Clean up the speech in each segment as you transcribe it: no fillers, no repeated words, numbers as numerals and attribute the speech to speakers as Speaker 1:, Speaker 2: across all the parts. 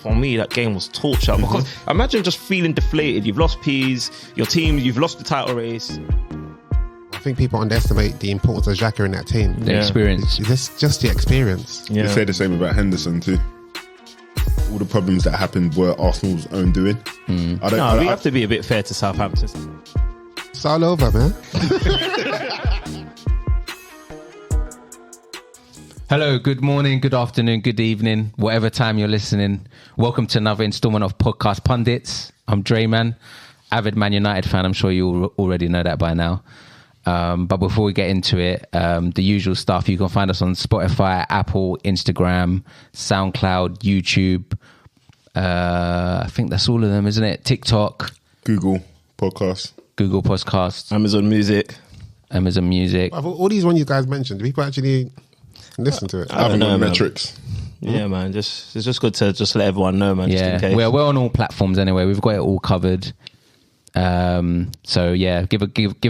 Speaker 1: for me, that game was torture. Because imagine just feeling deflated. You've lost Peas, your team, you've lost the title race.
Speaker 2: I think people underestimate the importance of Xhaka in that team.
Speaker 3: The experience.
Speaker 2: It's just the experience.
Speaker 4: You say the same about Henderson too. All the problems that happened were Arsenal's own doing.
Speaker 1: We have to be a bit fair to Southampton.
Speaker 2: It's all over, man.
Speaker 3: Hello, good morning, good afternoon, good evening, whatever time you're listening. Welcome to another installment of Podcast Pundits. I'm Drayman, avid Man United fan. I'm sure you already know that by now. But before we get into it, the usual stuff, you can find us on Spotify, Apple, Instagram, SoundCloud, YouTube. I think that's all of them, isn't it? TikTok.
Speaker 4: Google Podcasts.
Speaker 1: Amazon Music.
Speaker 2: All these ones you guys mentioned, do people actually listen to it?
Speaker 4: I haven't got metrics.
Speaker 1: Yeah, man. It's just good to just let everyone know, man. Just in case.
Speaker 3: We're on all platforms anyway. We've got it all covered. So yeah, give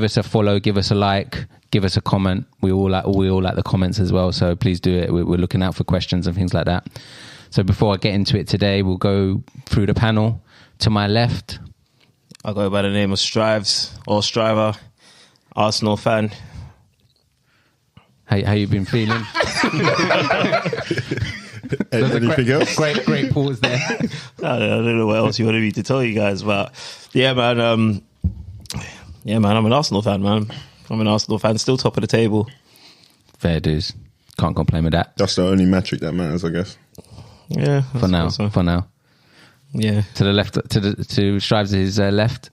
Speaker 3: us a follow, give us a like, give us a comment. We all like the comments as well. So please do it. We're looking out for questions and things like that. So before I get into it today, we'll go through the panel. To my left,
Speaker 1: I go by the name of Strives or Striver, Arsenal fan.
Speaker 3: How you been feeling?
Speaker 4: Anything else?
Speaker 3: Great pause there.
Speaker 1: I don't know what else you wanted me to tell you guys, but yeah, man. I'm an Arsenal fan, man. I'm an Arsenal fan, still top of the table.
Speaker 3: Fair dues. Can't complain with that.
Speaker 4: That's the only metric that matters, I guess.
Speaker 1: Yeah,
Speaker 3: for now. Yeah. To the left, to Strives' his left.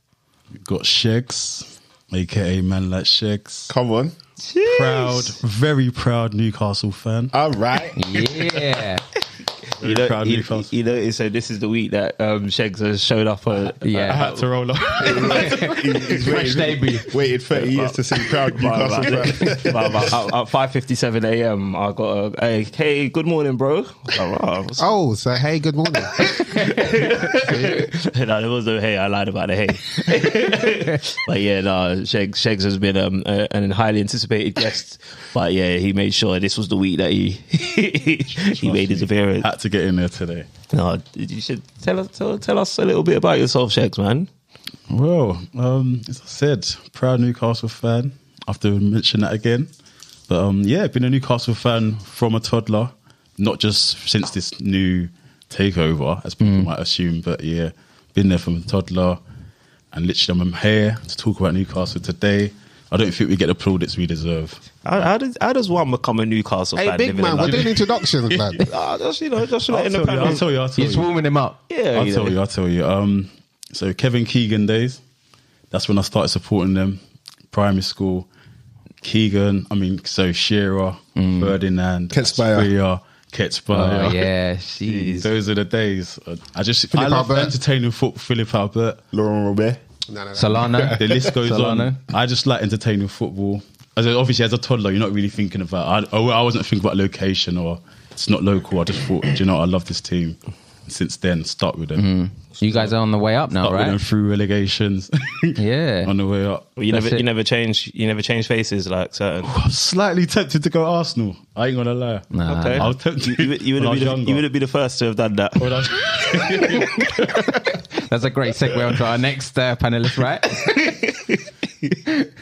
Speaker 5: We've got Shegs, aka Man Like Shegs.
Speaker 4: Come on.
Speaker 1: Jeez.
Speaker 5: Very proud Newcastle fan.
Speaker 4: All right.
Speaker 3: Yeah.
Speaker 1: You know, so this is the week that Shegs has showed up.
Speaker 5: I had to roll up.
Speaker 4: He's waited 30 years to see proud Newcastle fan.
Speaker 1: At 5:57 a.m. I got a hey, good morning, bro.
Speaker 2: So hey, good morning.
Speaker 1: No, there was no hey. I lied about the hey. But yeah, no, Shegs has been an highly anticipated guest. But yeah, he made sure this was the week that he made his appearance.
Speaker 5: Had to get in there today.
Speaker 1: No, you should tell us a little bit about yourself, Shegs, man.
Speaker 5: Well, as I said, proud Newcastle fan. I have to mention that again. But been a Newcastle fan from a toddler, not just since this new takeover, as people might assume, but yeah, been there from a toddler. And literally, I'm here to talk about Newcastle today. I don't think we get the plaudits we deserve.
Speaker 1: How does one become a Newcastle fan?
Speaker 2: Hey, big man, we're doing introductions, man.
Speaker 1: just letting the panel.
Speaker 5: I'll tell you.
Speaker 3: You're warming him up.
Speaker 1: Yeah,
Speaker 5: I'll tell you. So Kevin Keegan days, that's when I started supporting them. Primary school, Keegan, Shearer, Ferdinand,
Speaker 4: Ketspire.
Speaker 3: Oh, yeah, jeez.
Speaker 5: Those are the days. I love entertaining football. Philip Albert,
Speaker 4: Laurent Robert.
Speaker 2: No.
Speaker 3: Solano.
Speaker 5: The list goes on. I just like entertaining football. Obviously, as a toddler, you're not really thinking about. I wasn't thinking about location or it's not local. I just thought, I love this team. And since then, stuck with them.
Speaker 3: Mm-hmm. You guys are on the way up now, right?
Speaker 5: With them through relegations.
Speaker 3: Yeah,
Speaker 5: on the way up.
Speaker 1: Well, you never change faces like certain.
Speaker 5: Slightly tempted to go Arsenal. I ain't gonna lie.
Speaker 3: Nah.
Speaker 1: Okay.
Speaker 5: I was tempted.
Speaker 1: You wouldn't be the first to have done that.
Speaker 3: That's a great segue onto our next panelist, right?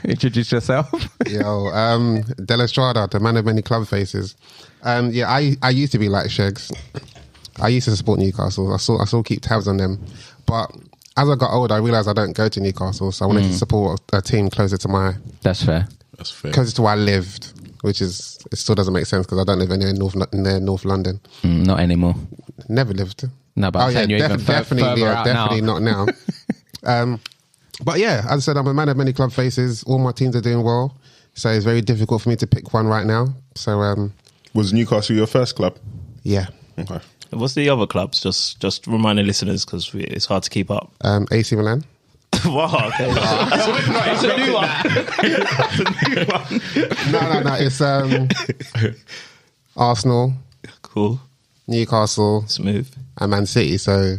Speaker 3: Introduce yourself.
Speaker 2: Yo, Del Estrada, the man of many club faces. I used to be like Shegs. I used to support Newcastle. I still keep tabs on them. But as I got older, I realised I don't go to Newcastle, so I wanted to support a team closer to my...
Speaker 3: That's fair.
Speaker 2: Closer to where I lived, which is... It still doesn't make sense because I don't live anywhere in North London.
Speaker 3: Not anymore.
Speaker 2: Never lived.
Speaker 3: No, but
Speaker 2: definitely not now. But yeah, as I said, I'm a man of many club faces. All my teams are doing well, so it's very difficult for me to pick one right now. So,
Speaker 4: was Newcastle your first club?
Speaker 2: Yeah.
Speaker 4: Okay.
Speaker 1: What's the other clubs? Just remind the listeners because it's hard to keep up.
Speaker 2: AC Milan.
Speaker 1: Wow, okay. That's a new one.
Speaker 2: No. It's Arsenal.
Speaker 1: Cool.
Speaker 2: Newcastle.
Speaker 1: Smooth.
Speaker 2: And Man City. So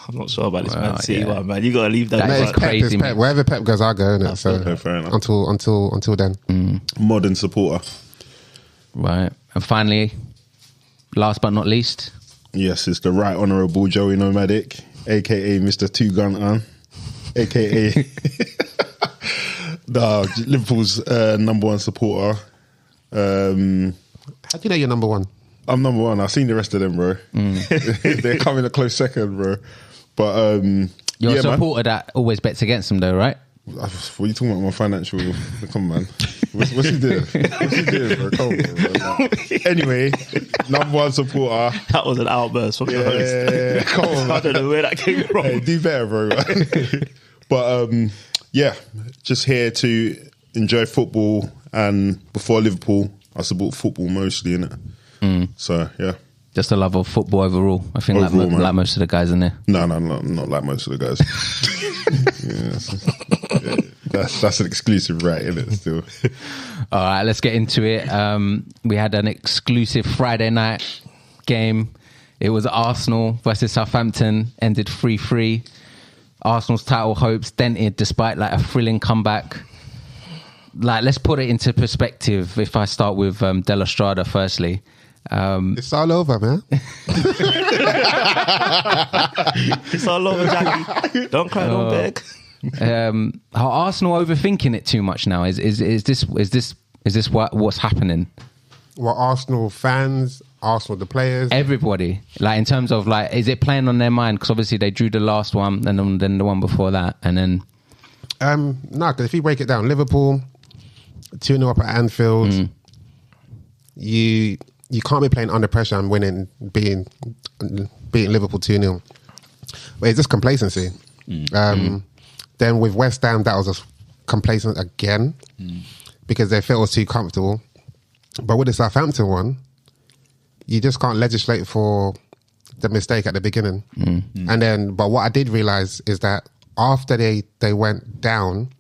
Speaker 1: I'm not sure about this Man City one, man. You got to leave that.
Speaker 3: That is crazy,
Speaker 2: Pep. Wherever Pep goes, I go, innit? So
Speaker 4: okay, fair enough.
Speaker 2: Until then.
Speaker 4: Modern supporter.
Speaker 3: Right. And finally, last but not least,
Speaker 4: Yes, it's the Right Honourable Joey Nomadic, aka Mr. Two Gun An, aka Liverpool's number one supporter.
Speaker 2: How do you know you're number one?
Speaker 4: I'm number one. I've seen the rest of them, bro. They're coming a close second, bro. But
Speaker 3: you're a supporter that always bets against them, though, right?
Speaker 4: What are you talking about? My financial? Come on, man. What's he doing? What's he doing, bro? Come on, bro. Anyway, number one supporter.
Speaker 1: That was an outburst from the host.
Speaker 4: Yeah, come on, man.
Speaker 1: I don't know where that came from.
Speaker 4: Hey, do better, bro. But yeah, just here to enjoy football. And before Liverpool, I support football mostly, innit? So yeah.
Speaker 3: Just a love of football overall. I think
Speaker 4: Overall,
Speaker 3: like most of the guys in there.
Speaker 4: No, not like most of the guys. That's an exclusive, right? Isn't it? Still.
Speaker 3: All right, let's get into it. We had an exclusive Friday night game. It was Arsenal versus Southampton. Ended 3-3. Arsenal's title hopes dented despite like a thrilling comeback. Like, let's put it into perspective. If I start with De La Strada firstly.
Speaker 2: It's all over, man.
Speaker 1: It's all over, Jackie. Don't cry, don't beg.
Speaker 3: Are Arsenal overthinking it too much now? Is this what's happening?
Speaker 2: Well, Arsenal fans, Arsenal the players.
Speaker 3: Everybody, like in terms of like, is it playing on their mind? Because obviously they drew the last one and then the one before that, and then
Speaker 2: no, because if you break it down, Liverpool 2-0 up at Anfield, you can't be playing under pressure and beating Liverpool 2-0. But it's just complacency. Then with West Ham, that was just complacent again because they felt it was too comfortable. But with the Southampton one, you just can't legislate for the mistake at the beginning. But what I did realise is that after they went down,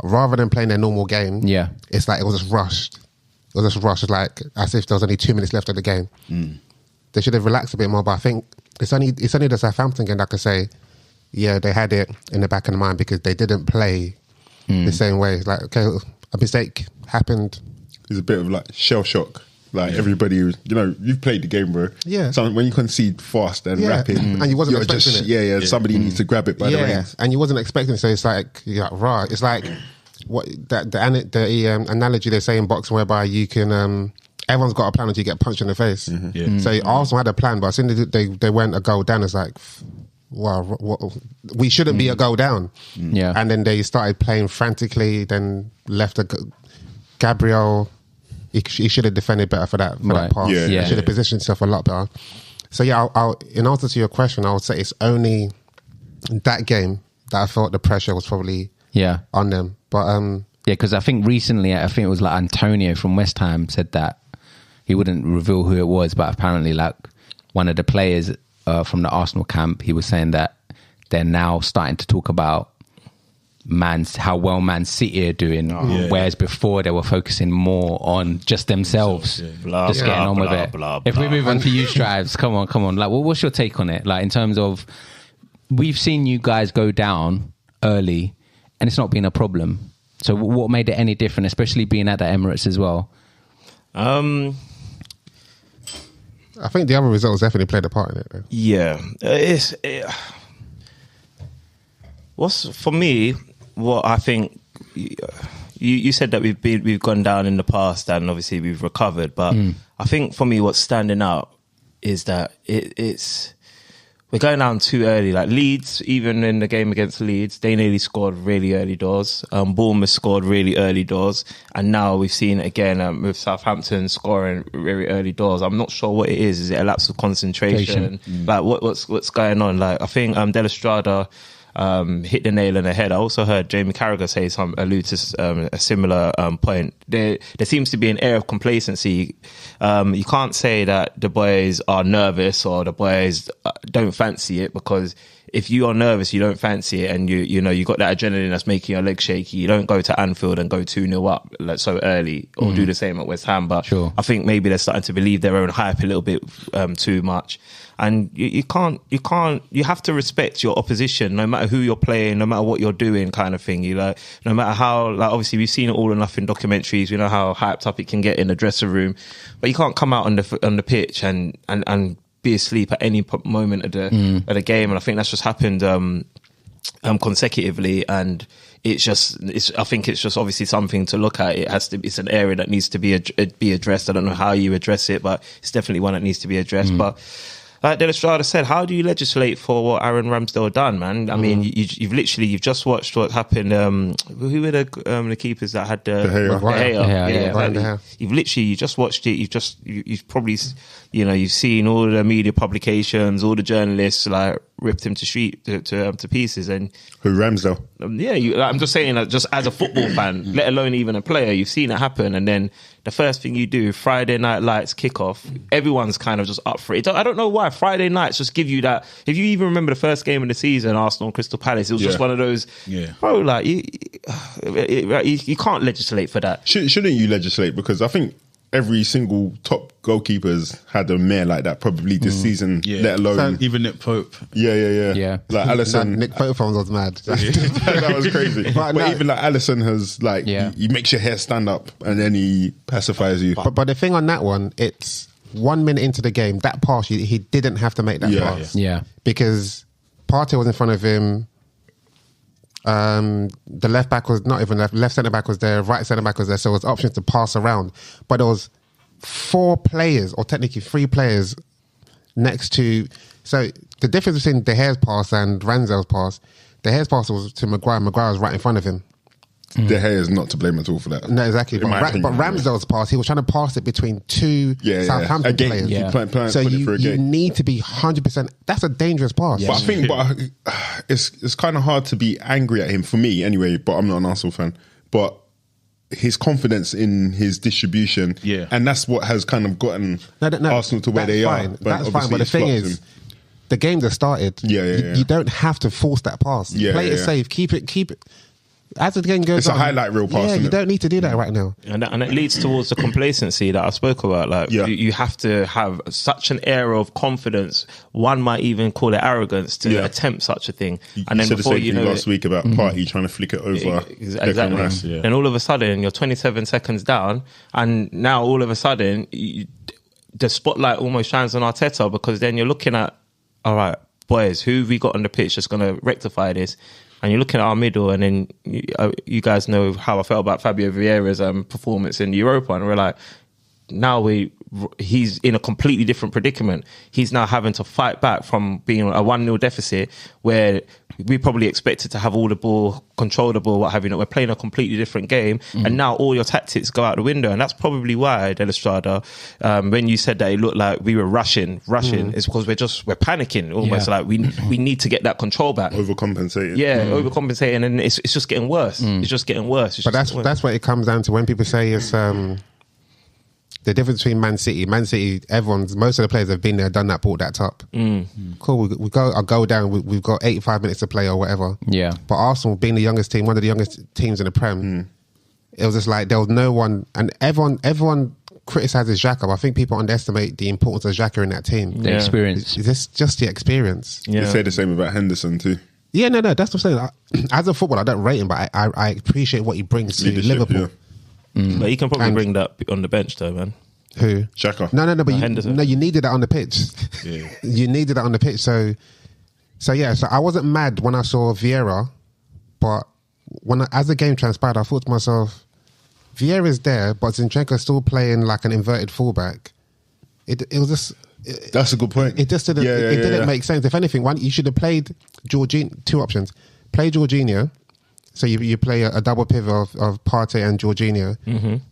Speaker 2: rather than playing their normal game, it's like it was just rushed. It was just rushed, like as if there was only 2 minutes left of the game. They should have relaxed a bit more, but I think it's only the Southampton game that I could say, yeah, they had it in the back of the mind because they didn't play the same way. It's like, okay, a mistake happened.
Speaker 4: It's a bit of like shell shock. Like everybody, you've played the game, bro.
Speaker 2: Yeah.
Speaker 4: So when you concede fast and rapid,
Speaker 2: and you wasn't expecting it.
Speaker 4: Somebody needs to grab it by the reins.
Speaker 2: And you wasn't expecting it, so it's like, right. It's like what the analogy they say in boxing, whereby you can everyone's got a plan until you get punched in the face. So Arsenal had a plan, but as soon as they went a goal down, it's like, wow, we shouldn't be a goal down. And then they started playing frantically, then left Gabriel. He should have defended better for that pass. He should have positioned himself a lot better. So I'll, in answer to your question, I would say it's only that game that I felt the pressure was probably on them. But
Speaker 3: because I think recently, it was like Antonio from West Ham said that he wouldn't reveal who it was, but apparently like one of the players from the Arsenal camp, he was saying that they're now starting to talk about how well Man City are doing, whereas before they were focusing more on just themselves, getting on with it. If we move on to you, Strives, come on. Like, what's your take on it? Like, in terms of, we've seen you guys go down early, and it's not been a problem. So, what made it any different, especially being at the Emirates as well?
Speaker 2: I think the other results definitely played a part in it, though.
Speaker 1: Yeah, for me, what I think, you said that we've gone down in the past and obviously we've recovered, but I think for me what's standing out is that we're going down too early. Like Leeds, even in the game against Leeds, they nearly scored really early doors. Bournemouth scored really early doors, and now we've seen it again with Southampton scoring very early doors. I'm not sure what it is. Is it a lapse of concentration? Like what's going on? Like I think De La Strada hit the nail on the head. I also heard Jamie Carragher allude to a similar point. There seems to be an air of complacency. You can't say that the boys are nervous or the boys don't fancy it, because if you are nervous, you don't fancy it, and you got that adrenaline that's making your legs shaky, you don't go to Anfield and go 2-0 up like so early, or do the same at West Ham. But I think maybe they're starting to believe their own hype a little bit too much. And you have to respect your opposition, no matter who you're playing, no matter what you're doing, kind of thing. No matter how, like, obviously we've seen it all enough in documentaries. We know how hyped up it can get in the dressing room, but you can't come out on the pitch and be asleep at any moment of the game, and I think that's just happened consecutively, and I think it's just obviously something to look at. It's an area that needs to be addressed. I don't know how you address it, but it's definitely one that needs to be addressed. But like De La Strada said, how do you legislate for what Aaron Ramsdale done, man? I mean, you've just watched what happened. Who were the keepers that had De Gea? You just watched it. You've probably, you've seen all the media publications, all the journalists like ripped him to pieces. And
Speaker 4: who, Ramsdale?
Speaker 1: I'm just saying that just as a football fan, let alone even a player, you've seen it happen. And then the first thing you do, Friday night lights kickoff, everyone's kind of just up for it. I don't know why Friday nights just give you that. If you even remember the first game of the season, Arsenal and Crystal Palace, it was just one of those. Bro, like you can't legislate for that.
Speaker 4: Shouldn't you legislate? Because I think every single top goalkeeper's had a mare like that probably this season, let alone
Speaker 5: even Nick Pope.
Speaker 4: Yeah. Like Alisson,
Speaker 2: Nick Pope was mad.
Speaker 4: that was crazy. But even like Alisson has like he makes your hair stand up and then he pacifies you.
Speaker 2: But the thing on that one, it's 1 minute into the game, that pass he didn't have to make that pass. Because Partey was in front of him. The left back was not even left centre back was there, right centre back was there, so it was options to pass around. But there was 4 players, or technically 3 players next to. So the difference between De Gea's pass and Ramsdale's pass, De Gea's pass was to Maguire. Maguire was right in front of him.
Speaker 4: De Gea is not to blame at all for that.
Speaker 2: No, exactly. But Ramsdale's pass, he was trying to pass it between 2 Southampton players. So you need to be 100%. That's a dangerous pass.
Speaker 4: But I think it's kind of hard to be angry at him, for me anyway, but I'm not an Arsenal fan. But his confidence in his distribution, and that's what has kind of gotten Arsenal to where they are.
Speaker 2: That's fine. But the thing is, the game that started, you don't have to force that pass. Play it safe. Keep it. As the game goes
Speaker 4: on, it's a highlight reel pass.
Speaker 2: Yeah, you don't need to do that right now.
Speaker 1: And it leads towards the complacency that I spoke about. Like you have to have such an air of confidence. One might even call it arrogance to attempt such a thing. And then
Speaker 4: said
Speaker 1: before
Speaker 4: the same thing last week about Partey trying to flick it over.
Speaker 1: Exactly. And all of a sudden, you're 27 seconds down, and now all of a sudden, the spotlight almost shines on Arteta, because then you're looking at, all right, boys, who have we got on the pitch that's going to rectify this? And you're looking at our middle, and then you guys know how I felt about Fabio Vieira's performance in Europa, and we're like, now he's in a completely different predicament. He's now having to fight back from being a 1-0 deficit, where we probably expected to have all the ball, control the ball, what have you. We're playing a completely different game, and now all your tactics go out the window. And that's probably why, De La Strada, when you said that it looked like we were rushing, is because we're panicking almost. Like we need to get that control back.
Speaker 4: Overcompensating.
Speaker 1: Overcompensating, and it's just getting worse. It's just getting worse.
Speaker 2: But that's what it comes down to when people say it's the difference between Man City, most of the players have been there, done that, brought that up. Cool, I'll go down. We've got 85 minutes to play or whatever.
Speaker 3: Yeah.
Speaker 2: But Arsenal, being the youngest team, one of the youngest teams in the Prem, it was just like there was no one, and everyone criticises Xhaka. I think people underestimate the importance of Xhaka in that team.
Speaker 3: The experience.
Speaker 2: It's just the experience.
Speaker 4: They say the same about Henderson too.
Speaker 2: Yeah, no, that's what I'm saying. As a footballer, I don't rate him, but I appreciate what he brings to Liverpool.
Speaker 4: Yeah.
Speaker 1: But he can probably bring that on the bench though, man.
Speaker 2: Who?
Speaker 4: Xhaka.
Speaker 2: No, but
Speaker 1: Henderson.
Speaker 2: You needed that on the pitch. You needed that on the pitch. So I wasn't mad when I saw Vieira, but as the game transpired, I thought to myself, Vieira's there, but Zinchenko's still playing like an inverted fullback. It was just.
Speaker 4: That's a good point.
Speaker 2: It just didn't. It didn't make sense. If anything, you should have played Jorginho. 2 options: play Jorginho. So you play a double pivot of Partey and Jorginho,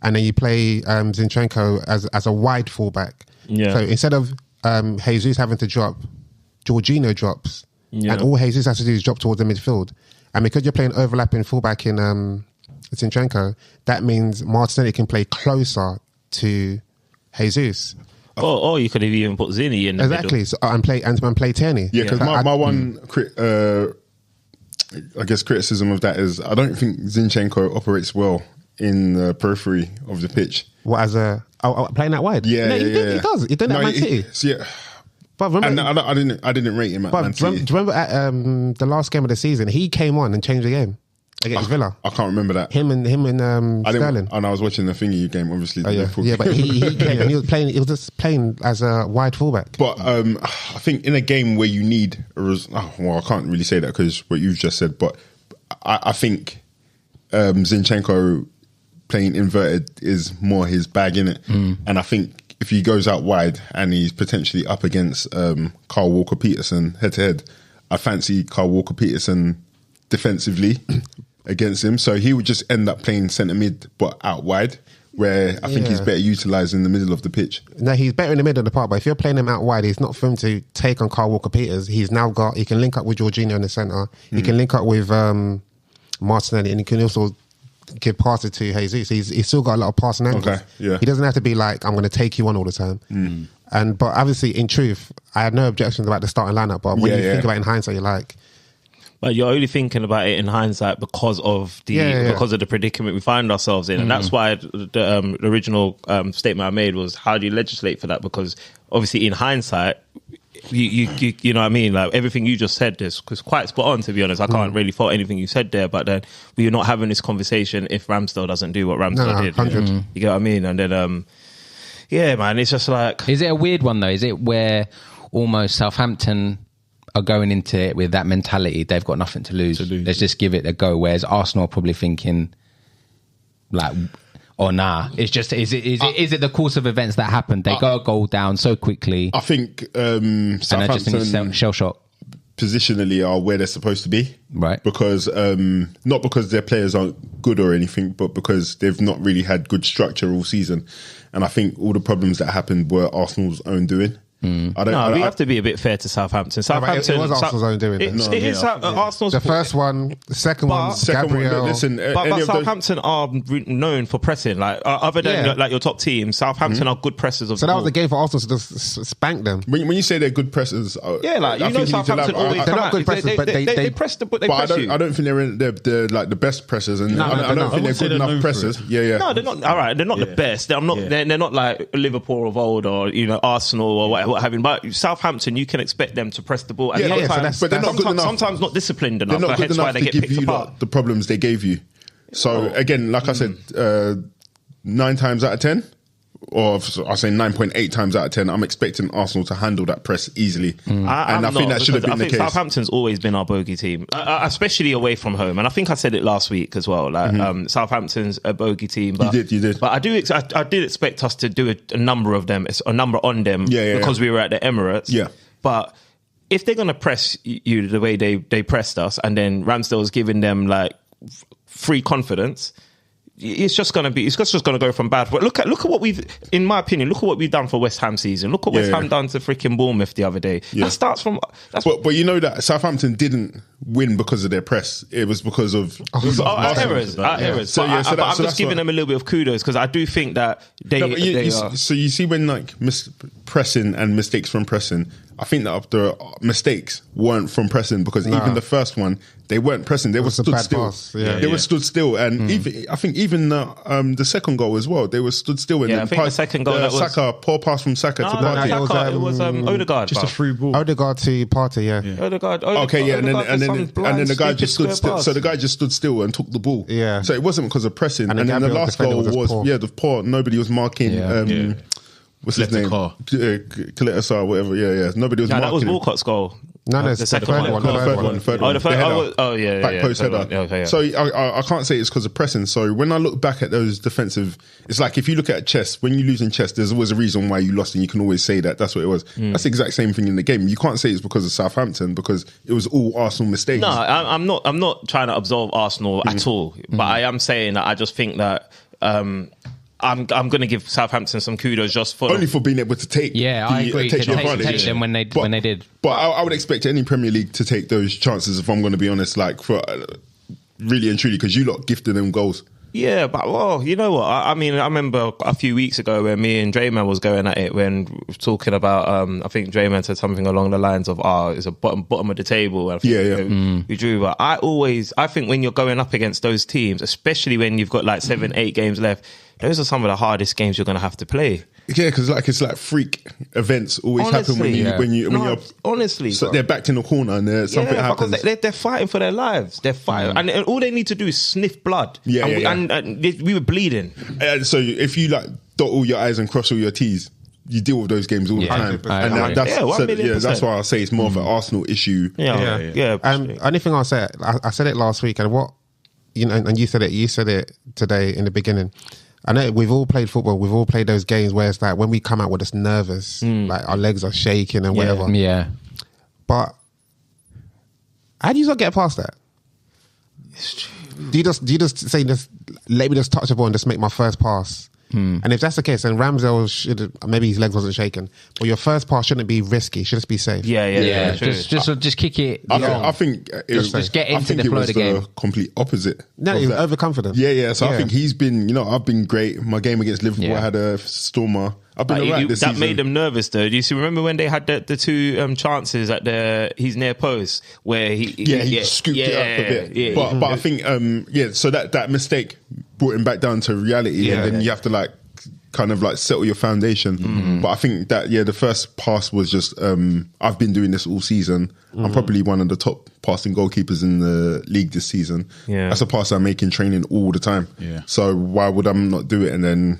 Speaker 2: and then you play Zinchenko as a wide fullback. Yeah. So instead of Jesus having to drop, Jorginho drops, and all Jesus has to do is drop towards the midfield. And because you're playing overlapping fullback in Zinchenko, that means Martinelli can play closer to Jesus.
Speaker 1: Or you could have even put Zinni in the middle.
Speaker 2: So, and play Tierney.
Speaker 4: Yeah, because my one I guess criticism of that is I don't think Zinchenko operates well in the periphery of the pitch.
Speaker 2: What, as playing that wide?
Speaker 4: Yeah,
Speaker 2: he does. He did that at Man City.
Speaker 4: Yeah.
Speaker 2: But remember,
Speaker 4: I didn't rate him at Man City.
Speaker 2: Do you remember at the last game of the season, he came on and changed the game. against Villa.
Speaker 4: I can't remember that.
Speaker 2: Him and Sterling.
Speaker 4: And I was watching the thingy game, obviously.
Speaker 2: Oh, yeah, but he came and he was playing. He was just playing as a wide fullback.
Speaker 4: But I think in a game where you need I can't really say that because what you've just said. But I think Zinchenko playing inverted is more his bag, innit? And I think if he goes out wide and he's potentially up against Kyle Walker-Peterson head to head, I fancy Kyle Walker-Peterson defensively against him. So he would just end up playing centre mid but out wide, where I think he's better utilised in the middle of the pitch.
Speaker 2: No, he's better in the middle of the park, but if you're playing him out wide, it's not for him to take on Kyle Walker-Peters. He can link up with Jorginho in the centre. He can link up with Martinelli, and he can also give passes to Jesus. He's still got a lot of passing angles.
Speaker 4: Okay, yeah.
Speaker 2: He doesn't have to be like, I'm going to take you on all the time. But obviously, in truth, I had no objections about the starting lineup. But when you think about it in hindsight, you're like,
Speaker 1: but you're only thinking about it in hindsight because of the predicament we find ourselves in, and that's why the original statement I made was, how do you legislate for that? Because obviously, in hindsight, you know what I mean? Like everything you just said is quite spot on, to be honest. I can't really fault anything you said there, but then we're not having this conversation if Ramsdale doesn't do what Ramsdale did.
Speaker 2: 100.
Speaker 1: You get what I mean? And then, yeah, man, it's just like...
Speaker 3: Is it a weird one, though? Is it where almost Southampton are going into it with that mentality, they've got nothing to lose. Let's just give it a go, whereas Arsenal are probably thinking, like... Or nah, it's just is it the course of events that happened? They got a goal down so quickly.
Speaker 4: I think Southampton
Speaker 3: shell shock
Speaker 4: positionally are where they're supposed to be,
Speaker 3: right?
Speaker 4: Because not because their players aren't good or anything, but because they've not really had good structure all season. And I think all the problems that happened were Arsenal's own doing.
Speaker 1: We have to be a bit fair to Southampton. Southampton,
Speaker 2: it was Arsenal's own doing.
Speaker 1: It is Arsenal's.
Speaker 2: The first one, the second one, Gabriel.
Speaker 1: But Southampton are known for pressing. Like other than like your top team, Southampton are good pressers of.
Speaker 2: So that was the game for Arsenal to just spank them.
Speaker 4: When you say they're good pressers,
Speaker 2: Southampton always they're not good pressers, but they press
Speaker 4: the. But I don't think they're in the best pressers, and I don't think they're good enough pressers.
Speaker 1: No, they're not. All right, they're not the best. They're not like Liverpool of old or Arsenal or whatever. But Southampton, you can expect them to press the ball. And
Speaker 4: but they're not good enough.
Speaker 1: Sometimes not disciplined enough.
Speaker 4: They're not good enough
Speaker 1: to
Speaker 4: give you the problems they gave you. So again, like I said, 9 times out of 10, or I say 9.8 times out of 10, I'm expecting Arsenal to handle that press easily. I think that should have been the case.
Speaker 1: Southampton's always been our bogey team, especially away from home. And I think I said it last week as well. Like Southampton's a bogey team. But,
Speaker 4: you did.
Speaker 1: But I did expect us to do a number of them, a number on them, because we were at the Emirates.
Speaker 4: Yeah.
Speaker 1: But if they're going to press you the way they pressed us, and then Ramsdale's giving them like free confidence, it's just going to go from bad. But look at what we've, in my opinion, look at what we've done for West Ham season. Look what West Ham done to freaking Bournemouth the other day. That starts from.
Speaker 4: But you know that Southampton didn't win because of their press. It was because of
Speaker 1: errors. So I'm just giving them a little bit of kudos because I do think that they are.
Speaker 4: So you see when like pressing and mistakes from pressing, I think that the mistakes weren't from pressing because even the first one, they weren't pressing. They were stood still. They were stood still, and I think even the second goal as well, they were stood still. And
Speaker 1: I think the second goal that was
Speaker 4: Saka, poor pass from Saka to Partey.
Speaker 1: It was Odegaard,
Speaker 5: just a free ball.
Speaker 2: Odegaard to Partey,
Speaker 1: Odegaard.
Speaker 4: Okay, and then the guy just stood still. So the guy just stood still and took the ball.
Speaker 2: Yeah.
Speaker 4: So it wasn't because of pressing. And then the last goal was the poor. Nobody was marking. What's his name? Kaleta, whatever. Yeah. Nobody was marking.
Speaker 1: That was Walcott's goal.
Speaker 2: No, the
Speaker 4: third one. Back post header.
Speaker 1: Okay,
Speaker 4: so I can't say it's because of pressing. So when I look back at those defensive, it's like if you look at chess, when you lose in chess, there's always a reason why you lost, and you can always say that that's what it was. That's the exact same thing in the game. You can't say it's because of Southampton because it was all Arsenal mistakes.
Speaker 1: No, I'm not trying to absolve Arsenal at all, but I am saying that I just think that. I'm going to give Southampton some kudos just for
Speaker 4: only for being able to take.
Speaker 3: I agree. Take them when they did.
Speaker 4: But I would expect any Premier League to take those chances. If I'm going to be honest, like for really and truly, because you lot gifted them goals.
Speaker 1: Yeah, but you know what? I mean, I remember a few weeks ago when me and Drayman was going at it when we were talking about. I think Drayman said something along the lines of, "It's a bottom of the table." And we drew. But I think when you're going up against those teams, especially when you've got like 7-8 games left. Those are some of the hardest games you're going to have to play.
Speaker 4: Yeah, because it's like freak events always happen when you're
Speaker 1: honestly,
Speaker 4: so they're backed in the corner and something happens.
Speaker 1: Because they're fighting for their lives. They're fighting, and all they need to do is sniff blood. And we were bleeding.
Speaker 4: So if you like dot all your I's and cross all your T's, you deal with those games all the time. That's why I say it's more of an Arsenal issue.
Speaker 2: Only thing I'll say, I said it last week, and and you said it today in the beginning. I know we've all played football. We've all played those games where it's like when we come out, we're just nervous, like our legs are shaking and whatever.
Speaker 3: Yeah.
Speaker 2: But how do you not get past that?
Speaker 1: It's true.
Speaker 2: Do you just say, let me just touch the ball and just make my first pass? And if that's the case, then Ramsdale should, maybe his legs wasn't shaking, but your first pass shouldn't be risky. Should just be safe.
Speaker 3: Just kick it.
Speaker 4: I think
Speaker 3: just get into the flow of the game.
Speaker 4: The complete opposite.
Speaker 2: No, he was overconfident.
Speaker 4: So I think he's been. I've been great. My game against Liverpool, I had a stormer. I've been alright this season.
Speaker 1: That made them nervous, though. Do you remember when they had the two chances at his near post where he
Speaker 4: scooped it up a bit. But I think so that mistake brought him back down to reality, and then you have to kind of settle your foundation. But I think that the first pass was just I've been doing this all season. I'm probably one of the top passing goalkeepers in the league this season. That's a pass I make in training all the time. So why would I not do it? And then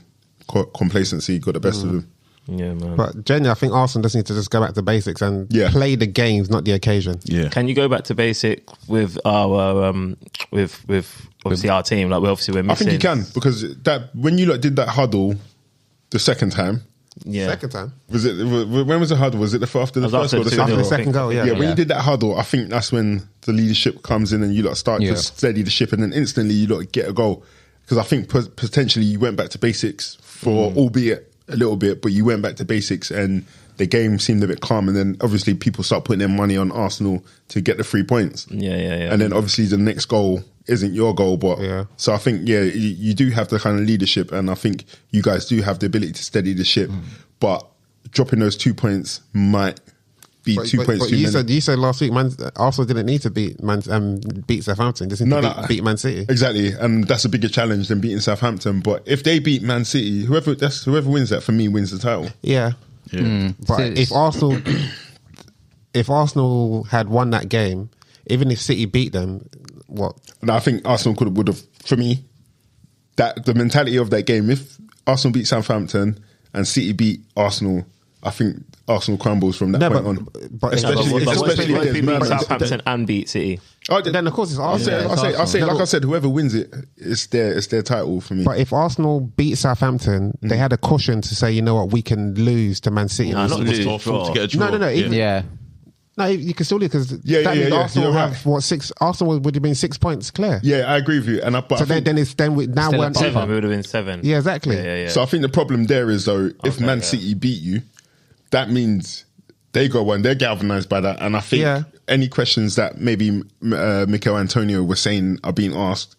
Speaker 4: complacency got the best of them.
Speaker 1: Yeah, man.
Speaker 2: But generally, I think Arsenal just need to just go back to basics and play the games, not the occasion.
Speaker 5: Yeah.
Speaker 1: Can you go back to basic with our with obviously our team? We're missing.
Speaker 4: I think you can, because that when you did that huddle the second time.
Speaker 2: Second time.
Speaker 4: When was the huddle? Was it after the first goal?
Speaker 2: After the second goal,
Speaker 4: when you did that huddle, I think that's when the leadership comes in and you start to steady the ship, and then instantly you get a goal. Because I think potentially you went back to basics for, albeit a little bit, but you went back to basics and the game seemed a bit calm. And then obviously people start putting their money on Arsenal to get the 3 points. And then obviously the next goal isn't your goal, but so I think you do have the kind of leadership, and I think you guys do have the ability to steady the ship. But dropping those 2 points might be 2 points too many.
Speaker 2: You said last week, Arsenal didn't need to beat Southampton. Just need to beat Man City.
Speaker 4: Exactly, and that's a bigger challenge than beating Southampton. But if they beat Man City, whoever wins that for me wins the title.
Speaker 2: But if Arsenal had won that game, even if City beat them, what?
Speaker 4: No, I think Arsenal would have. For me, that the mentality of that game. If Arsenal beat Southampton and City beat Arsenal, I think Arsenal crumbles from that point on.
Speaker 2: But
Speaker 4: especially
Speaker 1: if they beat
Speaker 4: Man
Speaker 1: Southampton and beat City.
Speaker 2: Then of course it's Arsenal.
Speaker 4: I say, like I said, whoever wins it, it's their title for me.
Speaker 2: But if Arsenal beat Southampton, they had a caution to say, you know what, we can lose to Man City.
Speaker 1: No, not lose.
Speaker 2: No. No, you can still lose, because that means Arsenal have what, 6? Arsenal would have been 6 points clear.
Speaker 4: Yeah, I agree with you. And now
Speaker 1: we're
Speaker 2: at
Speaker 1: 7. We would have been 7.
Speaker 2: Yeah, exactly.
Speaker 1: Yeah.
Speaker 4: So I think the problem there is, though, if Man City beat you, that means they go on. They're galvanised by that, and I think any questions that maybe Mikel Antonio was saying are being asked,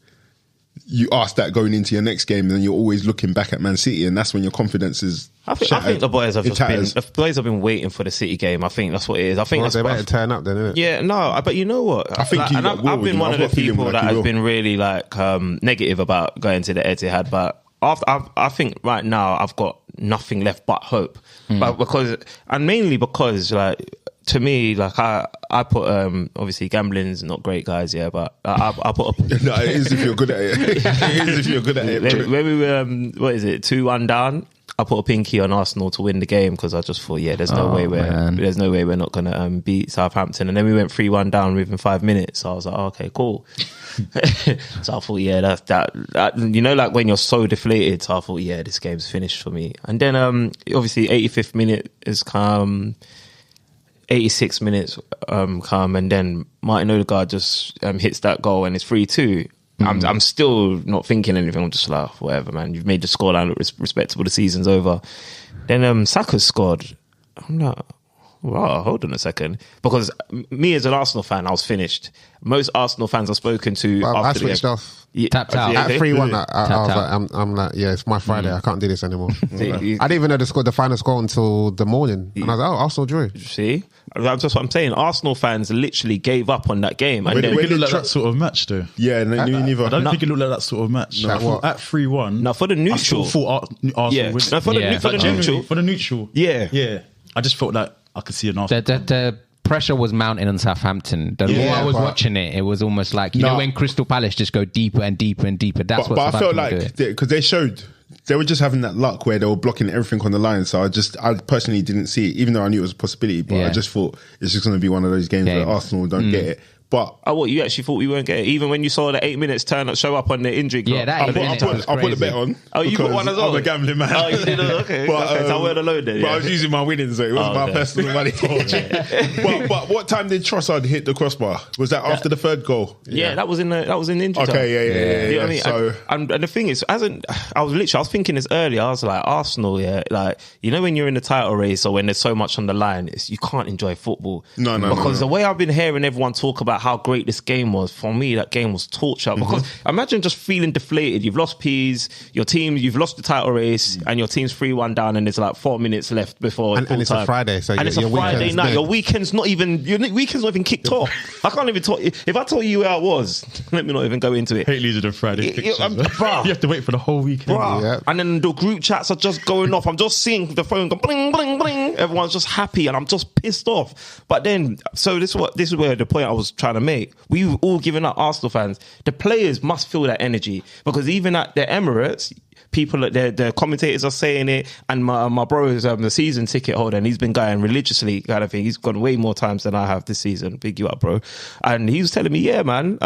Speaker 4: you ask that going into your next game, and then you're always looking back at Man City, and that's when your confidence is.
Speaker 1: I think the boys have been waiting for the City game. I think that's what it is. I think
Speaker 2: they better turn up then, isn't it?
Speaker 1: Yeah, no, but you know what?
Speaker 4: I think
Speaker 1: I've been one of the people that has been really negative about going to the Etihad, but I think right now I've got nothing left but hope. But mainly because to me, I put obviously gambling's not great, guys. Yeah, but I put
Speaker 4: no, it is if you're good at it. It is if you're good at it.
Speaker 1: When we were 2-1 down, I put a pinky on Arsenal to win the game, because I just thought, there's no way we're not gonna beat Southampton. And then we went 3-1 down within 5 minutes. So I was like, okay, cool. So I thought, that's that. When you're so deflated, so I thought, this game's finished for me. And then obviously 85th minute has come. 86 minutes come, and then Martin Odegaard just hits that goal, and it's 3-2. I'm still not thinking anything. I'm just like, whatever, man. You've made the scoreline look respectable. The season's over. Then Saka's scored. I'm like, Wow, hold on a second. Because me as an Arsenal fan, I was finished. Most Arsenal fans I've spoken to
Speaker 2: Well, I
Speaker 1: after the
Speaker 2: switched
Speaker 1: game.
Speaker 2: off.
Speaker 1: Yeah,
Speaker 3: Tapped out.
Speaker 2: At 3-1, I was
Speaker 3: Tapped
Speaker 2: like, I'm like, yeah, it's my Friday. I can't do this anymore. I
Speaker 1: See,
Speaker 2: didn't even know the final score until the morning. And I was like, oh, Arsenal drew.
Speaker 1: see? That's just what I'm saying. Arsenal fans literally gave up on that game. And
Speaker 5: It
Speaker 1: then,
Speaker 5: didn't look like that sort of match, though.
Speaker 4: Yeah, neither.
Speaker 5: I don't think it looked like that sort of match.
Speaker 2: Like what?
Speaker 5: At 3-1.
Speaker 1: now, for the
Speaker 5: I still
Speaker 1: neutral.
Speaker 5: thought Arsenal
Speaker 1: Yeah.
Speaker 5: win.
Speaker 1: No, for the,
Speaker 3: Yeah.
Speaker 1: for the neutral.
Speaker 5: For the neutral.
Speaker 1: Yeah.
Speaker 5: Yeah. I just felt like I could see an Arsenal.
Speaker 3: The pressure was mounting on Southampton. The more I was
Speaker 2: but-
Speaker 3: watching it, it was almost like, you know, when Crystal Palace just go deeper and deeper and deeper. That's what
Speaker 4: But I felt
Speaker 3: Southampton were
Speaker 4: like
Speaker 3: doing.
Speaker 4: because they showed they were just having that luck where they were blocking everything on the line. So I personally didn't see it, even though I knew it was a possibility. But I
Speaker 3: Yeah.
Speaker 4: just thought it's just going to be one of those games where Arsenal don't get it. But
Speaker 1: Oh, what, you actually thought we weren't getting it? Even when you saw the 8 minutes show up on the injury clock?
Speaker 3: Yeah, that
Speaker 4: I
Speaker 3: 8
Speaker 4: put,
Speaker 3: minutes
Speaker 4: I
Speaker 3: was
Speaker 4: put the
Speaker 3: crazy.
Speaker 4: bet on.
Speaker 1: Oh, you put
Speaker 4: because
Speaker 1: one as well?
Speaker 4: I'm a gambling man.
Speaker 1: Oh, you did? Okay. Okay, so I weren't alone then.
Speaker 4: But I
Speaker 1: Yeah.
Speaker 4: was using my winnings, so it wasn't my
Speaker 1: okay.
Speaker 4: personal money. but what time did Trossard hit the crossbar? Was that after the third goal?
Speaker 1: Yeah, that was in the injury time.
Speaker 4: Okay, yeah.
Speaker 1: You know what I mean?
Speaker 4: So
Speaker 1: And the thing is, I was thinking this earlier. I was like, Arsenal, yeah, like, you know, when you're in the title race or when there's so much on the line, you can't enjoy football.
Speaker 4: No.
Speaker 1: Because the way I've been hearing everyone talk about how great this game was, for me, that game was torture. Because imagine just feeling deflated. You've lost Peas, you've lost the title race, and your team's 3-1 down, and there's like 4 minutes left before
Speaker 2: And it's a
Speaker 1: full time.
Speaker 2: Friday, so
Speaker 1: and it's a
Speaker 2: your
Speaker 1: Friday
Speaker 2: weekend's
Speaker 1: night.
Speaker 2: dead.
Speaker 1: Your weekend's not even kicked off. I can't even talk. If I told you where I was, let me not even go into it.
Speaker 5: hate losing the Friday fixtures.
Speaker 1: bruh.
Speaker 5: You have to wait for the whole weekend.
Speaker 1: Bruh.
Speaker 2: Yeah.
Speaker 1: And then the group chats are just going off. I'm just seeing the phone go bling, bling, bling. Everyone's just happy and I'm just pissed off. But then, so this is where the point I was trying to make. We've all given up, Arsenal fans. The players must feel that energy, because even at the Emirates, people, the commentators are saying it, and my bro is the season ticket holder, and he's been going religiously kind of thing. He's gone way more times than I have this season. Big you up, bro. And he was telling me, yeah, man,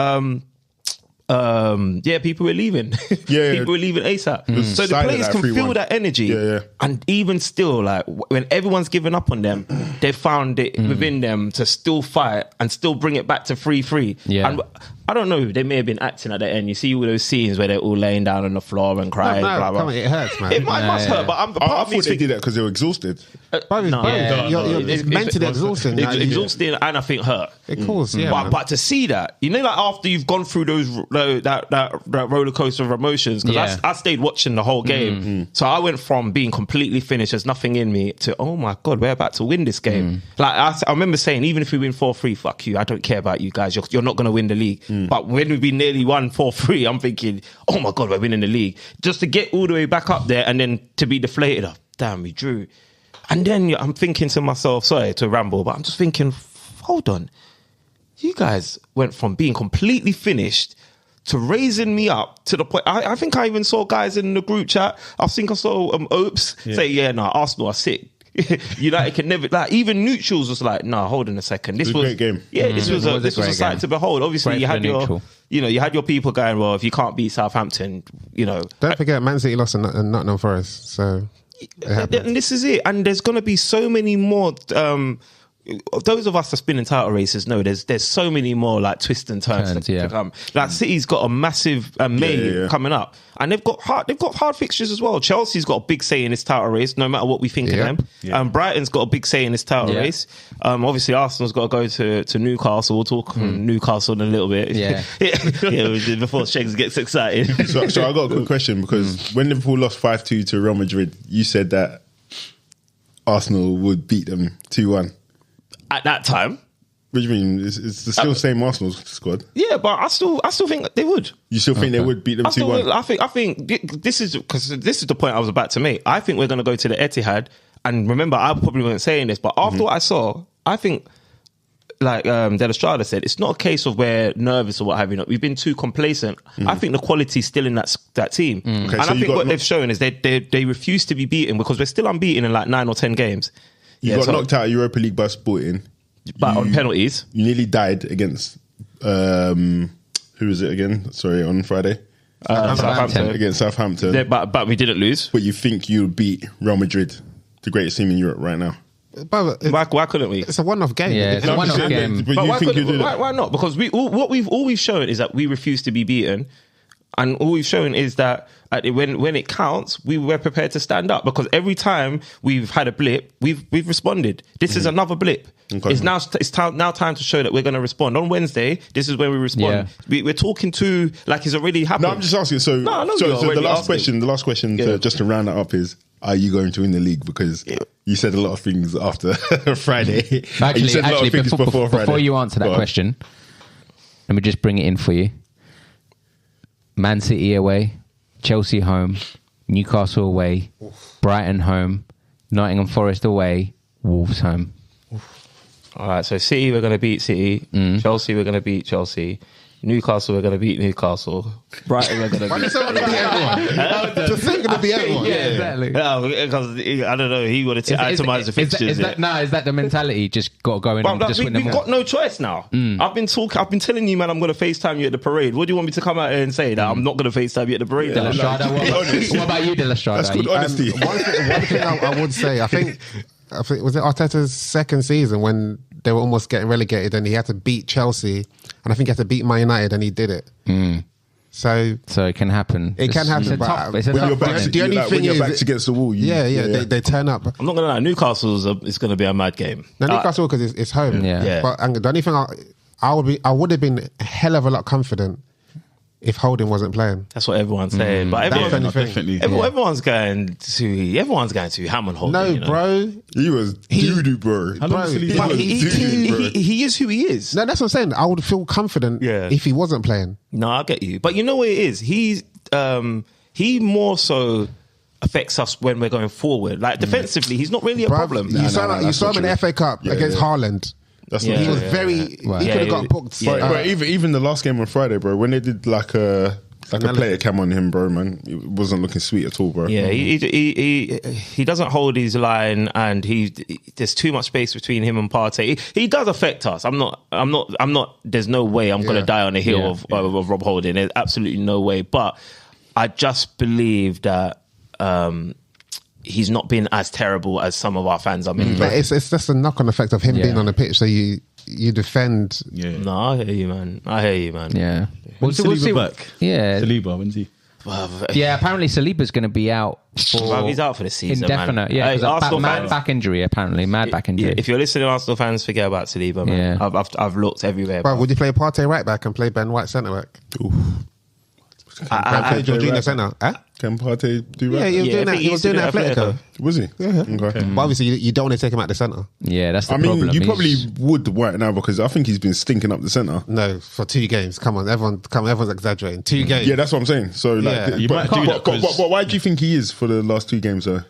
Speaker 1: people were leaving.
Speaker 4: Yeah.
Speaker 1: People were leaving ASAP. So the
Speaker 4: Silent
Speaker 1: players
Speaker 4: at
Speaker 1: can
Speaker 4: 3-1.
Speaker 1: feel that energy.
Speaker 4: Yeah.
Speaker 1: And even still, like, when everyone's given up on them, they found it within them to still fight and still bring it back to 3-3.
Speaker 3: Yeah.
Speaker 1: And I don't know, they may have been acting at the end. You see all those scenes where they're all laying down on the floor and crying.
Speaker 2: No,
Speaker 1: blah, blah.
Speaker 2: come on, it hurts, man.
Speaker 1: It must hurt, but I'm
Speaker 4: I
Speaker 1: part of me
Speaker 4: thought they did that because they were exhausted.
Speaker 2: It's mentally exhausting.
Speaker 1: It's
Speaker 2: Like,
Speaker 1: exhausting and I think hurt.
Speaker 2: Of course, yeah.
Speaker 1: But,
Speaker 2: man.
Speaker 1: but to see that, you know, like after you've gone through that roller coaster of emotions, because
Speaker 3: Yeah.
Speaker 1: I stayed watching the whole game. So I went from being completely finished, there's nothing in me, to, oh my God, we're about to win this game. Like I remember saying, even if we win 4-3, fuck you, I don't care about you guys. You're not going to win the league. But when we nearly won 4-3, I'm thinking, oh my God, we're winning the league. Just to get all the way back up there and then to be deflated, oh, damn, we drew. And then I'm thinking to myself, sorry to ramble, but I'm just thinking, hold on. You guys went from being completely finished to raising me up to the point. I think I even saw guys in the group chat. I think I saw Opes say, Arsenal are sick. United can never, like, even neutrals was like, hold on a second. This
Speaker 4: It was a great game.
Speaker 1: Yeah, this was a
Speaker 3: great
Speaker 1: sight
Speaker 3: game.
Speaker 1: to behold. Obviously,
Speaker 3: Great
Speaker 1: you
Speaker 3: for
Speaker 1: had
Speaker 3: the
Speaker 1: your,
Speaker 3: neutral.
Speaker 1: you had your people going, well, if you can't beat Southampton,
Speaker 2: Don't forget, Man City lost in Nottingham Forest, so it happens.
Speaker 1: and this is it. And there's going to be so many more. Those of us that spin in title races know there's so many more like twists and turns to come. Like City's got a massive May coming up, and they've got hard fixtures as well. Chelsea's got a big say in this title race, no matter what we think of them.
Speaker 2: Yeah.
Speaker 1: Brighton's got a big say in this title race. Obviously, Arsenal's got to go to Newcastle. We'll talk Newcastle in a little bit.
Speaker 3: Yeah.
Speaker 1: Before Sheggs gets excited.
Speaker 4: So I got a quick question, because when Liverpool lost 5-2 to Real Madrid, you said that Arsenal would beat them 2-1.
Speaker 1: At that time,
Speaker 4: What do you mean? It's the still same Arsenal squad.
Speaker 1: yeah, but I still think they would.
Speaker 4: You still think they would beat them 2-1?
Speaker 1: I think this is because this is the point I was about to make. I think we're going to go to the Etihad, and remember, I probably wasn't saying this, but after what I saw, I think, like De La Strada said, it's not a case of we're nervous or what have you not. We've been too complacent. I think the quality's still in that team,
Speaker 4: Okay,
Speaker 1: and
Speaker 4: so
Speaker 1: I
Speaker 4: you
Speaker 1: think
Speaker 4: got
Speaker 1: what they've shown is they refuse to be beaten, because we're still unbeaten in like 9 or 10 games.
Speaker 4: You got knocked out of Europa League by Sporting.
Speaker 1: But on penalties.
Speaker 4: You nearly died against who was it again? Sorry, on Friday.
Speaker 1: Southampton.
Speaker 4: Against Southampton.
Speaker 1: Yeah, but we didn't lose.
Speaker 4: But you think you would beat Real Madrid, the greatest team in Europe right now?
Speaker 2: But
Speaker 1: Why couldn't we?
Speaker 2: it's a one-off game.
Speaker 3: Yeah, it's a one-off game.
Speaker 4: But
Speaker 1: But
Speaker 4: you
Speaker 1: why,
Speaker 4: think you do that?
Speaker 1: why not? Because all we've shown is that we refuse to be beaten. And all we've shown is that when it counts, we were prepared to stand up, because every time we've had a blip, we've responded. This is another blip. Okay. It's now time to show that we're going to respond. On Wednesday, this is when we respond. Yeah. We're talking to like it's already happened.
Speaker 4: No, I'm just asking. So the last question, just to round that up is: are you going to win the league? Because you said a lot of things after Friday.
Speaker 3: Actually, before you answer that question, let me just bring it in for you. Man City away, Chelsea home, Newcastle away, Brighton home, Nottingham Forest away, Wolves home.
Speaker 1: All right, so City, we're going to beat City. Chelsea, we're going to beat Chelsea. Newcastle, we're going to beat Newcastle. Brighton, we're going to beat.
Speaker 2: Just think going to be everyone.
Speaker 3: Yeah, exactly.
Speaker 1: Because I don't know, he wanted to itomize the fixtures.
Speaker 3: Is that the mentality? Just got to go in and just win them all?
Speaker 1: We've got no choice now. I've been telling you, man, I'm going to FaceTime you at the parade. What do you want me to come out here and say? That I'm not going to FaceTime you at the parade?
Speaker 3: What about you, De La Strada?
Speaker 4: That's good honesty.
Speaker 2: One thing I would say, I think was it Arteta's second season when they were almost getting relegated and he had to beat Chelsea, and I think he had to beat Man United, and he did it. So
Speaker 3: it can happen.
Speaker 2: It can happen.
Speaker 4: When your back's against the wall,
Speaker 2: they turn up.
Speaker 1: I'm not going to lie, Newcastle's is going to be a mad game.
Speaker 2: No, Newcastle, because it's home.
Speaker 3: Yeah.
Speaker 2: But the only thing I would have been a hell of a lot confident if Holding wasn't playing.
Speaker 1: That's what everyone's saying. But everyone's going to ham on Holding.
Speaker 2: No, bro.
Speaker 4: He was doo-doo, bro.
Speaker 1: He is who he is.
Speaker 2: No, that's what I'm saying. I would feel confident if he wasn't playing.
Speaker 1: No, I get you. But you know what it is? He more so affects us when we're going forward. Like defensively, he's not really a problem.
Speaker 2: You saw him in the FA Cup against Haaland.
Speaker 4: That's
Speaker 2: he was very. He could have got booked.
Speaker 4: But even the last game on Friday, bro, when they did like a player cam on him, bro, man, it wasn't looking sweet at all, bro.
Speaker 1: Yeah, he doesn't hold his line, and there's too much space between him and Partey. He does affect us. I'm not. There's no way I'm going to die on the hill of Rob Holding. There's absolutely no way. But I just believe that. He's not been as terrible as some of our fans are.
Speaker 2: But it's just a knock-on effect of him being on the pitch. So you defend.
Speaker 1: Yeah. No, I hear you, man.
Speaker 3: Yeah.
Speaker 5: When's Saliba back?
Speaker 3: Yeah.
Speaker 5: Saliba, when's he?
Speaker 3: Yeah, apparently Saliba's going to be out for
Speaker 1: he's out for the season,
Speaker 3: indefinite.
Speaker 1: Man.
Speaker 3: Yeah, mad back injury apparently. Mad back injury.
Speaker 1: Yeah, if you're listening, Arsenal fans, forget about Saliba, man. Yeah. I've looked everywhere.
Speaker 2: Well, would you play Partey right back and play Ben White centre back? Play Jorginho centre?
Speaker 4: Can Partey do right?
Speaker 2: Yeah, he was doing that Atletico.
Speaker 4: Was he?
Speaker 2: Yeah. Okay. But obviously, you don't want to take him out the centre.
Speaker 3: Yeah, that's the problem.
Speaker 4: You probably would right now because I think he's been stinking up the centre.
Speaker 2: No, for 2 games. Come on, everyone's exaggerating. 2 games.
Speaker 4: Yeah, that's what I'm saying. So,
Speaker 5: you might do that.
Speaker 4: But why do you think he is for the last 2 games, though?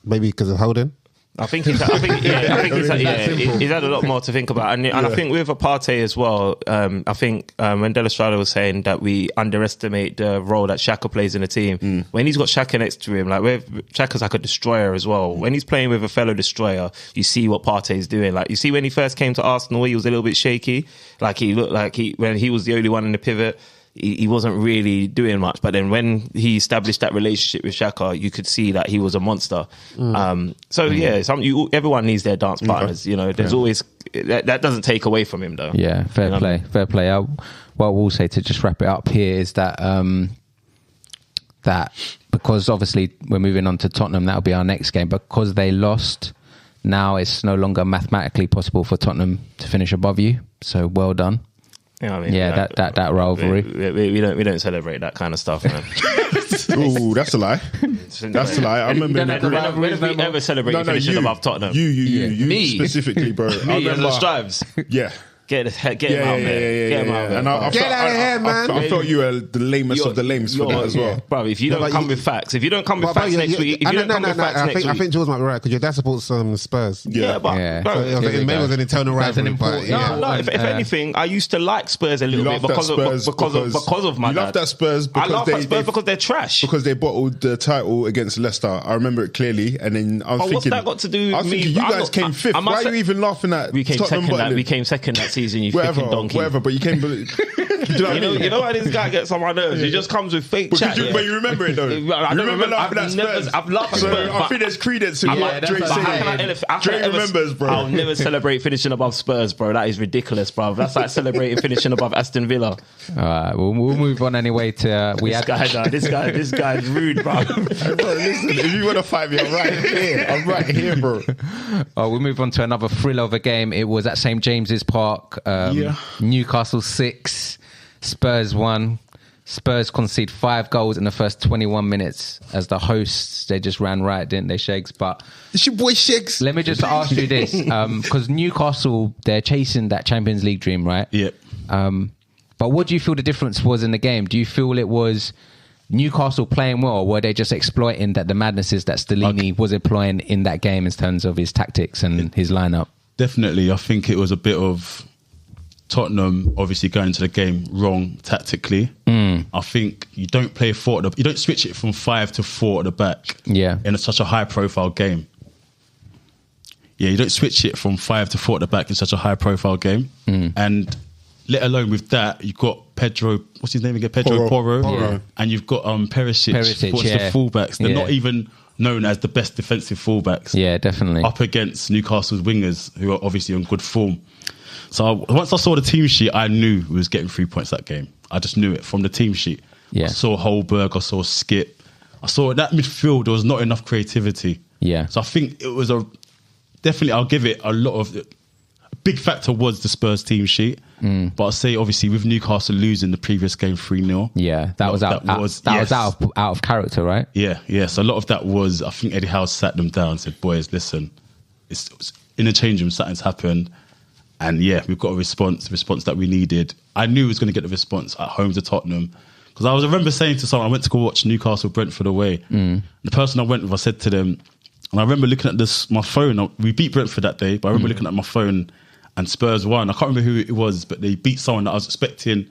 Speaker 2: Maybe because of Holding.
Speaker 1: I think he's had a lot more to think about, and I think with a Partey as well. I think when De La Strada was saying that we underestimate the role that Xhaka plays in the team, when he's got Xhaka next to him, like Xhaka's like a destroyer as well. When he's playing with a fellow destroyer, you see what Partey's doing. Like you see when he first came to Arsenal, he was a little bit shaky. Like he looked like when he was the only one in the pivot. He wasn't really doing much, but then when he established that relationship with Xhaka, you could see that he was a monster. Everyone needs their dance partners. You know, there's always that doesn't take away from him though.
Speaker 3: Yeah, fair play. What I will say to just wrap it up here is that that because obviously we're moving on to Tottenham, that'll be our next game. Because they lost, now it's no longer mathematically possible for Tottenham to finish above you. So well done.
Speaker 1: You know what I mean?
Speaker 3: Yeah, that rivalry.
Speaker 1: We don't celebrate that kind of stuff, man.
Speaker 4: Ooh, that's a lie. That's a lie. I remember
Speaker 1: when have we ever celebrated finishing above Tottenham?
Speaker 4: You
Speaker 1: me
Speaker 4: specifically, bro.
Speaker 1: Me and the Strives.
Speaker 4: Yeah.
Speaker 1: Get him out there. Get him out there.
Speaker 2: And get out of here, man.
Speaker 4: I felt you were the lamest of the lames for that as well.
Speaker 1: Bro, if you don't come with facts, if you don't come with facts next week,
Speaker 2: I think Jules might be right because your dad supports some Spurs.
Speaker 1: Yeah, but
Speaker 2: it was an internal rivalry.
Speaker 1: If anything, I used to like Spurs a little bit because of my dad.
Speaker 4: You love that Spurs
Speaker 1: because they're trash.
Speaker 4: Because they bottled the title against Leicester. I remember it clearly, and then I was thinking,
Speaker 1: what's that got to do with me?
Speaker 4: You guys came 5th. Why are you even laughing at
Speaker 1: we came
Speaker 4: Tottenham?
Speaker 1: We came second that season, you
Speaker 4: whatever,
Speaker 1: freaking donkey.
Speaker 4: whatever. But you came. Do you know what I mean?
Speaker 1: You know why this guy gets on my nerves? He just comes with fake chat.
Speaker 4: But you remember it though.
Speaker 1: I don't remember.
Speaker 4: laughing at Spurs.
Speaker 1: I've laughed at
Speaker 4: So
Speaker 1: Spurs.
Speaker 4: I think there's credence in
Speaker 1: I'm
Speaker 4: what
Speaker 1: like,
Speaker 4: Dre saying. Dre remembers, bro.
Speaker 1: I'll never celebrate finishing above Spurs, bro. That is ridiculous, bro. That's like celebrating finishing above Aston Villa.
Speaker 3: All right, we'll move on anyway to
Speaker 1: This guy's rude, bro.
Speaker 4: Hey, bro, listen, if you want to fight me, I'm right here. I'm right here, bro.
Speaker 3: We'll move on to another thriller of a game. It was at St James's Park. Newcastle 6, Spurs 1. Spurs concede 5 goals in the first 21 minutes. As the hosts, they just ran right, didn't they, Shegs? But
Speaker 4: It's your boy Shegs.
Speaker 3: let me just ask you this, because Newcastle, they're chasing that Champions League dream, right?
Speaker 5: Yep.
Speaker 3: But what do you feel the difference was in the game? Do you feel it was Newcastle playing well, or were they just exploiting that the madnesses that Stellini was employing in that game in terms of his tactics and his lineup?
Speaker 5: Definitely. I think it was a bit of Tottenham obviously going into the game wrong tactically. I think you don't play you don't switch it from 5 to 4 at the back.
Speaker 3: Yeah.
Speaker 5: In such a high profile game. Yeah, you don't switch it from 5 to 4 at the back in such a high profile game. And let alone with that, you've got Pedro, what's his name again? Pedro Porro.
Speaker 3: Yeah.
Speaker 5: And you've got Perisic, the
Speaker 3: yeah.
Speaker 5: fullbacks. They're
Speaker 3: Yeah.
Speaker 5: not even known as the best defensive fullbacks.
Speaker 3: Yeah, definitely.
Speaker 5: Up against Newcastle's wingers, who are obviously on good form. So once I saw the team sheet, I knew we was getting 3 points that game. I just knew it from the team sheet.
Speaker 3: Yeah.
Speaker 5: I saw Holberg, I saw Skip. I saw that midfield, there was not enough creativity.
Speaker 3: Yeah.
Speaker 5: So I think it was definitely, I'll give it a lot of... A big factor was the Spurs team sheet. But I'll say, obviously, with Newcastle losing the previous game 3-0.
Speaker 3: Yeah, that was out of character, right?
Speaker 5: Yeah. So a lot of that was, I think Eddie Howe sat them down and said, boys, listen, it's in the change room, something's happened. And yeah, we've got a response that we needed. I knew we was going to get the response at home to Tottenham. Because I remember saying to someone, I went to go watch Newcastle Brentford away. The person I went with, I said to them, and I remember looking at my phone. We beat Brentford that day, but I remember looking at my phone and Spurs won. I can't remember who it was, but they beat someone that I was expecting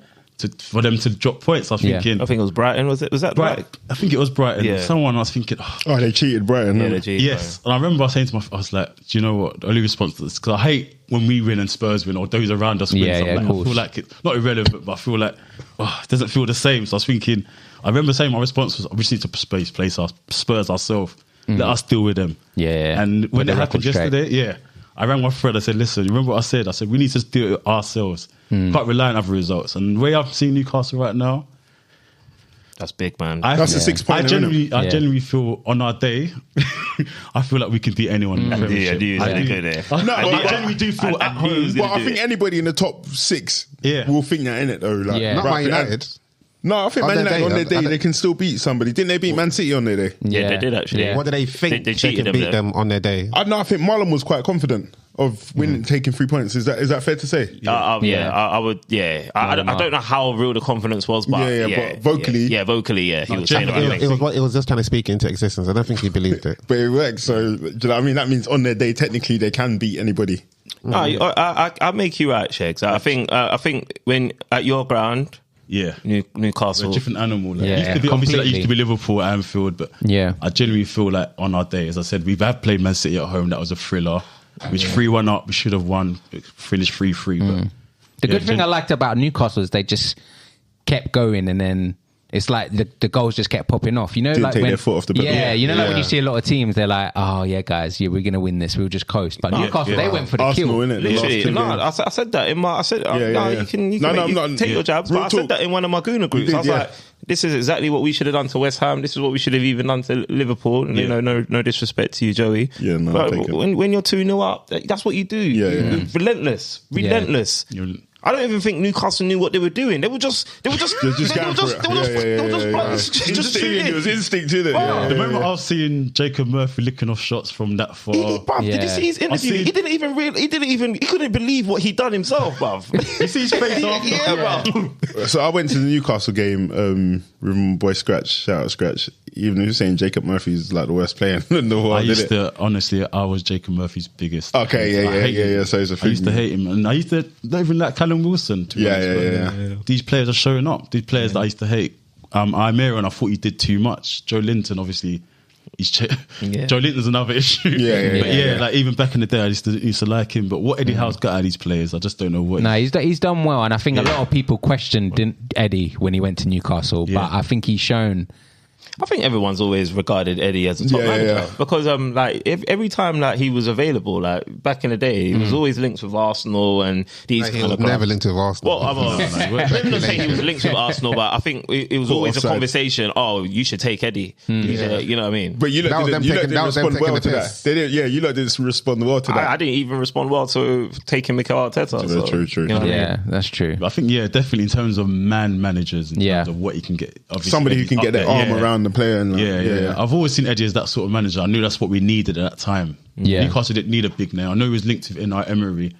Speaker 5: for them to drop points. I was thinking...
Speaker 1: I think it was Brighton, was it? Was that
Speaker 5: Brighton? I think it was Brighton.
Speaker 1: Yeah.
Speaker 5: Someone I was thinking...
Speaker 4: Oh, they cheated Brighton.
Speaker 1: Yeah,
Speaker 4: didn't
Speaker 1: they
Speaker 4: they?
Speaker 1: cheated.
Speaker 5: Yes. And I remember saying to I was like, do you know what? The only response to this, because I hate when we win and Spurs win or those around us win.
Speaker 3: Yeah,
Speaker 5: So
Speaker 3: yeah,
Speaker 5: like,
Speaker 3: of
Speaker 5: I
Speaker 3: course.
Speaker 5: feel like it's not irrelevant, but I feel like it doesn't feel the same. So I was thinking, I remember saying my response was, we just need to place our Spurs ourselves. Let us deal with them.
Speaker 3: Yeah.
Speaker 5: And when
Speaker 3: Put
Speaker 5: it
Speaker 3: the
Speaker 5: happened
Speaker 3: record straight.
Speaker 5: yesterday, I rang my friend. I said, listen, you remember what I said? I said, we need to do it ourselves. Can't rely on other results. And the way I'm seeing Newcastle right now,
Speaker 1: That's big, man.
Speaker 4: That's a 6 point.
Speaker 5: I genuinely feel on our day, I feel like we can beat anyone in the Premiership.
Speaker 1: I knew he was going to go there.
Speaker 5: I genuinely do feel at home.
Speaker 4: Well, I think anybody in the top 6 will think that, innit, though. Like,
Speaker 3: Yeah.
Speaker 2: Not Man United.
Speaker 4: No, I think
Speaker 2: On
Speaker 4: Man
Speaker 2: their
Speaker 4: United on
Speaker 2: day,
Speaker 4: their day, they can still beat somebody. Didn't they beat Man City on their day?
Speaker 1: Yeah, they did actually.
Speaker 3: Yeah.
Speaker 2: What do they think
Speaker 1: They
Speaker 2: they
Speaker 1: cheated
Speaker 2: can
Speaker 1: them
Speaker 2: beat
Speaker 1: there.
Speaker 2: them on their day?
Speaker 4: I think Marlon was quite confident of winning, taking 3 points. Is that fair to say?
Speaker 1: I would. Yeah, I don't know how real the confidence was, but
Speaker 4: but vocally,
Speaker 1: he was saying the right things.
Speaker 2: It was just trying to speak into existence. I don't think he believed it.
Speaker 4: but it worked. So do you know what I mean? That means on their day, technically, they can beat anybody.
Speaker 1: No, I make you right, Shegs. I think when at your ground,
Speaker 5: Yeah.
Speaker 1: Newcastle,
Speaker 5: We're a different animal. Like,
Speaker 3: Yeah,
Speaker 5: it used to be, obviously, that
Speaker 3: completely.
Speaker 5: used to be Liverpool at Anfield, but
Speaker 3: Yeah.
Speaker 5: I genuinely feel like on our day, as I said, we've had played Man City at home. That was a thriller. Which 3-1 up, we should have won. Finished 3-3. But
Speaker 3: The good thing I liked about Newcastle is they just kept going, and then it's like the goals just kept popping off. You know,
Speaker 4: Didn't
Speaker 3: like
Speaker 4: take
Speaker 3: when,
Speaker 4: their foot off the pedal.
Speaker 3: Yeah, you know, like when you
Speaker 4: Yeah.
Speaker 3: see a lot of teams, they're like, "Oh yeah, guys, we're gonna win this. We'll just coast." But Newcastle, they went for the
Speaker 4: Arsenal,
Speaker 3: kill.
Speaker 4: innit?
Speaker 1: Literally,
Speaker 4: The
Speaker 1: no,
Speaker 4: last two
Speaker 1: I said that in my. I said,
Speaker 4: Yeah.
Speaker 1: you can
Speaker 4: No, I'm not-
Speaker 1: take your jabs,
Speaker 4: Real
Speaker 1: but I said
Speaker 4: talk.
Speaker 1: that in one of my Guna groups.
Speaker 4: did,
Speaker 1: I was
Speaker 4: yeah.
Speaker 1: like, this is exactly what we should have done to West Ham. This is what we should have even done to Liverpool. And, you know, no disrespect to you, Joey.
Speaker 4: Yeah, no, I'll take
Speaker 1: but
Speaker 4: it.
Speaker 1: when you're 2-0 up, that's what you do.
Speaker 4: Yeah.
Speaker 1: Relentless. I don't even think Newcastle knew what they were doing. They were just
Speaker 4: Going for it.
Speaker 1: just shooting.
Speaker 4: It was instinct, didn't it?
Speaker 5: the moment I was seeing Jacob Murphy licking off shots from that far.
Speaker 1: Bruv, did you see his interview?
Speaker 5: seen-
Speaker 1: He couldn't believe what he'd done himself, bruv.
Speaker 5: You see his face after?
Speaker 1: Yeah, bruv.
Speaker 4: So I went to the Newcastle game with my boy Scratch. Shout out Scratch. Even if you're saying Jacob Murphy's like the worst player in the world,
Speaker 5: I was Jacob Murphy's biggest.
Speaker 4: Okay,
Speaker 5: I hate him.
Speaker 4: yeah. So it's a
Speaker 5: I used to
Speaker 4: thing.
Speaker 5: hate him, and I used to not even like Callum Wilson. To be
Speaker 4: Yeah,
Speaker 5: honest,
Speaker 4: yeah.
Speaker 5: but these players are showing up. These players that I used to hate. Almiron, I thought he did too much. Joe Linton, obviously, Joe Linton's another issue.
Speaker 4: Yeah.
Speaker 5: Like even back in the day, I used to like him. But what Eddie Howe's got out of these players, I just don't know what.
Speaker 3: No, he's done well, and I think a lot of people questioned Eddie when he went to Newcastle, but I think he's shown.
Speaker 1: I think everyone's always regarded Eddie as a top manager because like every time like he was available, like back in the day, he was always linked with Arsenal and these.
Speaker 2: He was never linked with Arsenal.
Speaker 1: Well, I'm not saying he was linked with Arsenal, but I think it was always a conversation. Oh, you should take Eddie. You know what I mean?
Speaker 4: But you didn't respond well to that. They didn't. Yeah, you lot didn't respond well to that.
Speaker 1: I didn't even respond well to taking Mikel Arteta.
Speaker 4: True.
Speaker 1: You know
Speaker 3: that's true.
Speaker 5: I think definitely in terms of managers, in terms of what he can get.
Speaker 4: Somebody who can get their arm around the player. And
Speaker 5: yeah. I've always seen Eddie as that sort of manager. I knew that's what we needed at that time. Newcastle didn't need a big name. I know he was linked with Emery,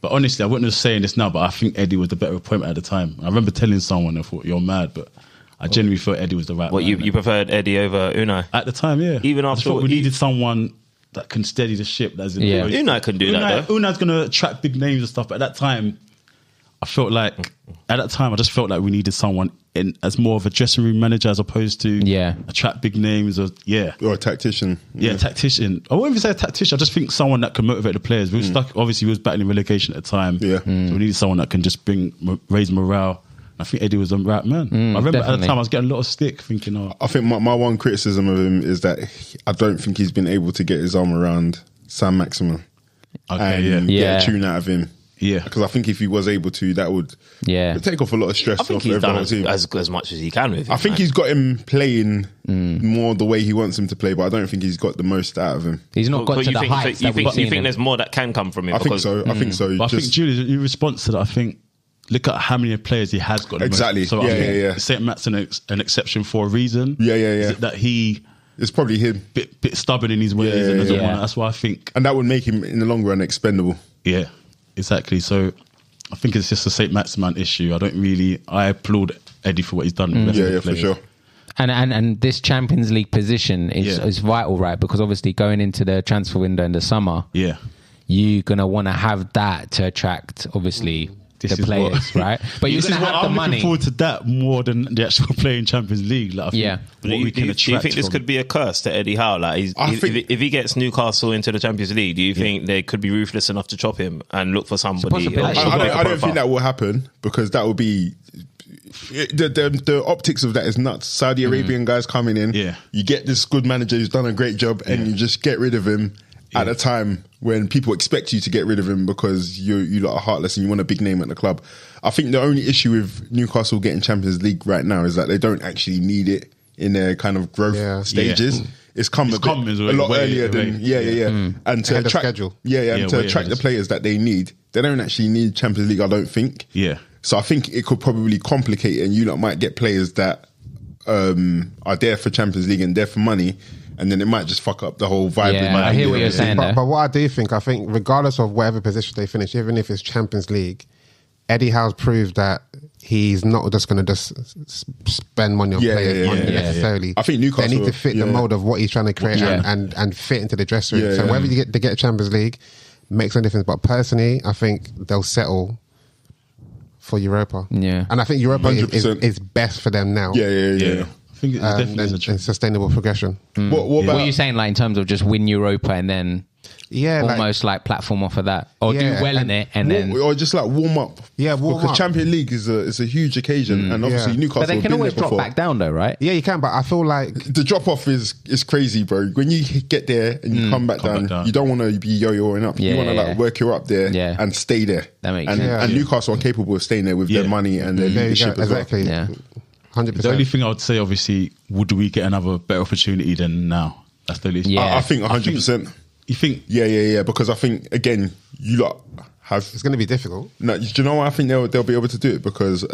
Speaker 5: but honestly, I wouldn't have saying this now, but I think Eddie was the better appointment at the time. I remember telling someone, I thought, you're mad, but I genuinely thought Eddie was the right man.
Speaker 1: You preferred Eddie over Unai?
Speaker 5: At the time, yeah.
Speaker 1: Even after
Speaker 5: we needed someone that can steady the ship.
Speaker 1: Unai couldn't do that, though.
Speaker 5: Unai's going to attract big names and stuff, but at that time, I just felt like we needed someone as more of a dressing room manager as opposed to attract big names or
Speaker 4: a tactician.
Speaker 5: Yeah, tactician. I won't even say a tactician. I just think someone that can motivate the players. We were stuck. Obviously, we was battling relegation at the time. So we needed someone that can just raise morale. I think Eddie was the right man. I remember at the time I was getting a lot of stick thinking, I think
Speaker 4: my one criticism of him is that I don't think he's been able to get his arm around Sam Maximin and get a tune out of him.
Speaker 5: Yeah,
Speaker 4: because I think if he was able to, that would take off a lot of stress.
Speaker 1: I think he's done as much as he can with him.
Speaker 4: I think he's got him playing more the way he wants him to play, but I don't think he's got the most out of him.
Speaker 3: He's not got to the heights.
Speaker 1: You think there's more that can come from him?
Speaker 4: I think so.
Speaker 5: But I think, Julie, in response to that, I think look at how many players he has got.
Speaker 4: Exactly.
Speaker 5: So St. Matt's an exception for a reason. Is it that
Speaker 4: it's probably him.
Speaker 5: Bit stubborn in his ways and doesn't want. That's why I think,
Speaker 4: and that would make him in the long run expendable.
Speaker 5: Yeah. Exactly. So I think it's just a St. Maximin issue. I applaud Eddie for what he's done.
Speaker 4: For sure.
Speaker 3: And this Champions League position is vital, right? Because obviously going into the transfer window in the summer, you're going to want to have that to attract, obviously, the players, right? But you're going to have the money.
Speaker 5: I'm looking forward to that more than the actual playing Champions League. Like,
Speaker 1: do you think this could be a curse to Eddie Howe? Like, if he gets Newcastle into the Champions League, do you think they could be ruthless enough to chop him and look for somebody?
Speaker 4: I don't think that will happen because that will be the optics of that is nuts. Saudi Arabian guys coming in, you get this good manager who's done a great job, and you just get rid of him. At a time when people expect you to get rid of him because you lot are heartless and you want a big name at the club. I think the only issue with Newcastle getting Champions League right now is that they don't actually need it in their kind of growth stages. It's come a lot earlier than and to attract to attract the players that they need, they don't actually need Champions League. I don't think. So I think it could probably complicate it, and you lot might get players that are there for Champions League and there for money. And then it might just fuck up the whole vibe.
Speaker 3: I hear what you're saying there.
Speaker 2: But what I do think, regardless of whatever position they finish, even if it's Champions League, Eddie Howe's proved that he's not just going to just spend money on players necessarily.
Speaker 4: I think Newcastle,
Speaker 2: they need to fit the mold of what he's trying to create and fit into the dressing room. So whether they get Champions League makes no difference. But personally, I think they'll settle for Europa.
Speaker 3: Yeah.
Speaker 2: And I think Europa is best for them now.
Speaker 5: I think it's definitely
Speaker 2: and sustainable progression.
Speaker 3: What are you saying, like in terms of just win Europa and then almost like platform off of that, or do well in it and then,
Speaker 4: or just like warm up?
Speaker 2: Because
Speaker 4: Champions League is a huge occasion, and obviously Newcastle.
Speaker 3: But they can always drop back down, though, right?
Speaker 2: Yeah, you can. But I feel like
Speaker 4: the drop off is crazy, bro. When you get there and you come back down, you don't want to be yo-yoing up. You want to like work your up there and stay there.
Speaker 3: That makes
Speaker 4: sense. And Newcastle are capable of staying there with their money and their leadership as well.
Speaker 2: Exactly. 100%.
Speaker 5: The only thing I would say, obviously, would we get another better opportunity than now? That's the least.
Speaker 4: I think 100%.
Speaker 5: You think?
Speaker 4: Yeah. Because I think, again, you lot have...
Speaker 2: It's going to be difficult.
Speaker 4: No, do you know why I think they'll be able to do it? Because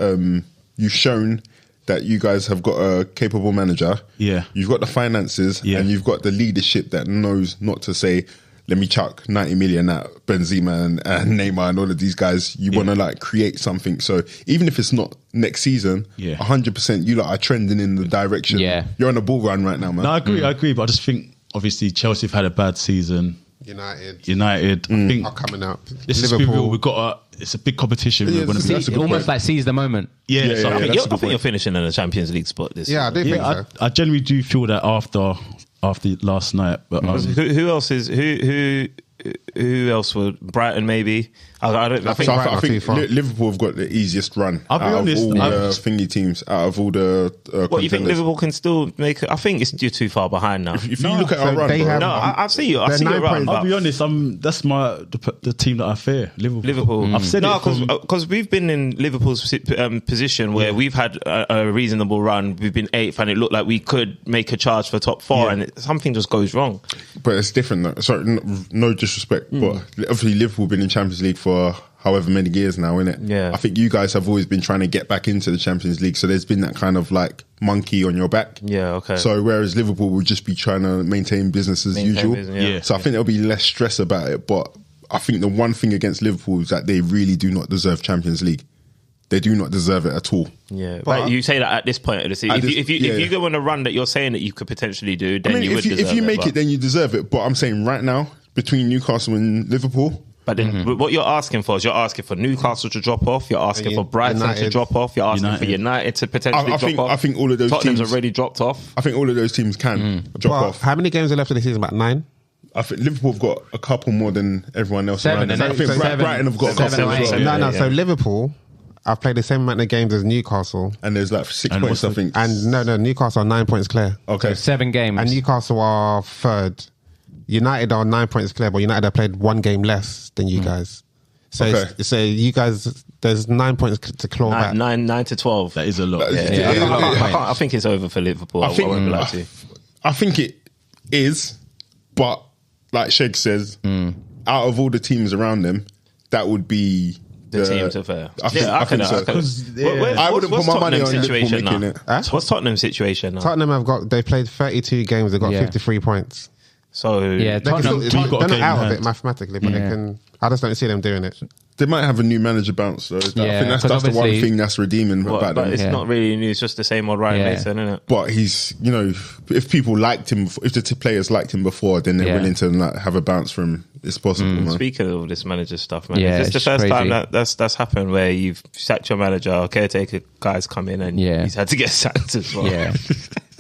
Speaker 4: you've shown that you guys have got a capable manager.
Speaker 5: Yeah.
Speaker 4: You've got the finances and you've got the leadership that knows not to say, let me chuck 90 million at Benzema and Neymar and all of these guys. You want to like create something. So even if it's not next season, 100% you lot are trending in the direction. You're on a bull run right now, man.
Speaker 5: No, I agree. But I just think, obviously, Chelsea have had a bad season.
Speaker 2: United,
Speaker 5: I think
Speaker 2: are coming up.
Speaker 5: This is Liverpool. It's a big competition.
Speaker 3: Almost like seize the moment.
Speaker 1: I think you're finishing in a Champions League spot this year.
Speaker 2: I do think so.
Speaker 5: I generally do feel that after after last night. But
Speaker 1: Who else is who else would Brighton maybe? I
Speaker 4: think Liverpool have got the easiest run.
Speaker 5: I'll be honest,
Speaker 4: of all the thingy teams, out of all the
Speaker 1: what, you think Liverpool can still make it? I think you're too far behind now.
Speaker 4: If you look at our run,
Speaker 1: I see you. I see your run.
Speaker 5: I'll be honest, that's the team that I fear, Liverpool. I've said it
Speaker 1: because we've been in Liverpool's position where we've had a reasonable run. We've been 8th, and it looked like we could make a charge for top 4, and something just goes wrong.
Speaker 4: But it's different though. Sorry, no disrespect, but obviously Liverpool been in Champions League for however many years now, innit?
Speaker 1: Yeah.
Speaker 4: I think you guys have always been trying to get back into the Champions League, so there's been that kind of like monkey on your back.
Speaker 1: Yeah, okay.
Speaker 4: So whereas Liverpool would just be trying to maintain business as usual. So I think there'll be less stress about it. But I think the one thing against Liverpool is that they really do not deserve Champions League. They do not deserve it at all.
Speaker 1: Yeah, but you say that at this point of the season. If you go on a run that you're saying that you could potentially do, then you would deserve it.
Speaker 4: If you make it, then you deserve it. But I'm saying right now, between Newcastle and Liverpool.
Speaker 1: But then what you're asking for is you're asking for Newcastle to drop off, you're asking for Brighton to drop off, you're asking for United to potentially drop off.
Speaker 4: I think all of those
Speaker 1: Tottenham's
Speaker 4: teams
Speaker 1: already dropped off.
Speaker 4: I think all of those teams can drop off.
Speaker 2: How many games are left of the season? About 9?
Speaker 4: I think Liverpool have got a couple more than everyone else.
Speaker 3: 7,
Speaker 4: around. I think Brighton have got a couple as well.
Speaker 2: So Liverpool, I've played the same amount of games as Newcastle.
Speaker 4: And there's like 6 points, I think.
Speaker 2: And no, Newcastle are 9 points clear.
Speaker 4: Okay.
Speaker 3: So 7 games.
Speaker 2: And Newcastle are 3rd. United are 9 points clear, but United have played 1 game less than you guys. So you guys, there's 9 points to claw back.
Speaker 1: 9 to 12.
Speaker 5: That is a lot.
Speaker 1: I think it's over for Liverpool. I
Speaker 4: think it is, but like Sheg says, out of all the teams around them, that would be
Speaker 1: the team to fair.
Speaker 4: I think so. I wouldn't put my money on Liverpool making it.
Speaker 1: What's Tottenham's situation now?
Speaker 2: Tottenham they played 32 games. They've got 53 points.
Speaker 1: So
Speaker 2: Tottenham, they're not out of it mathematically, but they can. I just don't see them doing it.
Speaker 4: They might have a new manager bounce, though. I think that's the one thing that's redeeming about them.
Speaker 1: But it's not really new. It's just the same old Ryan Mason, isn't it?
Speaker 4: But he's, if people liked him, if the players liked him before, then they're willing to have a bounce from. It's possible, man.
Speaker 1: Speaking of this manager stuff, man, it's the first time that's happened where you've sacked your manager, caretaker guys come in, and he's had to get sacked as well.
Speaker 3: Yeah.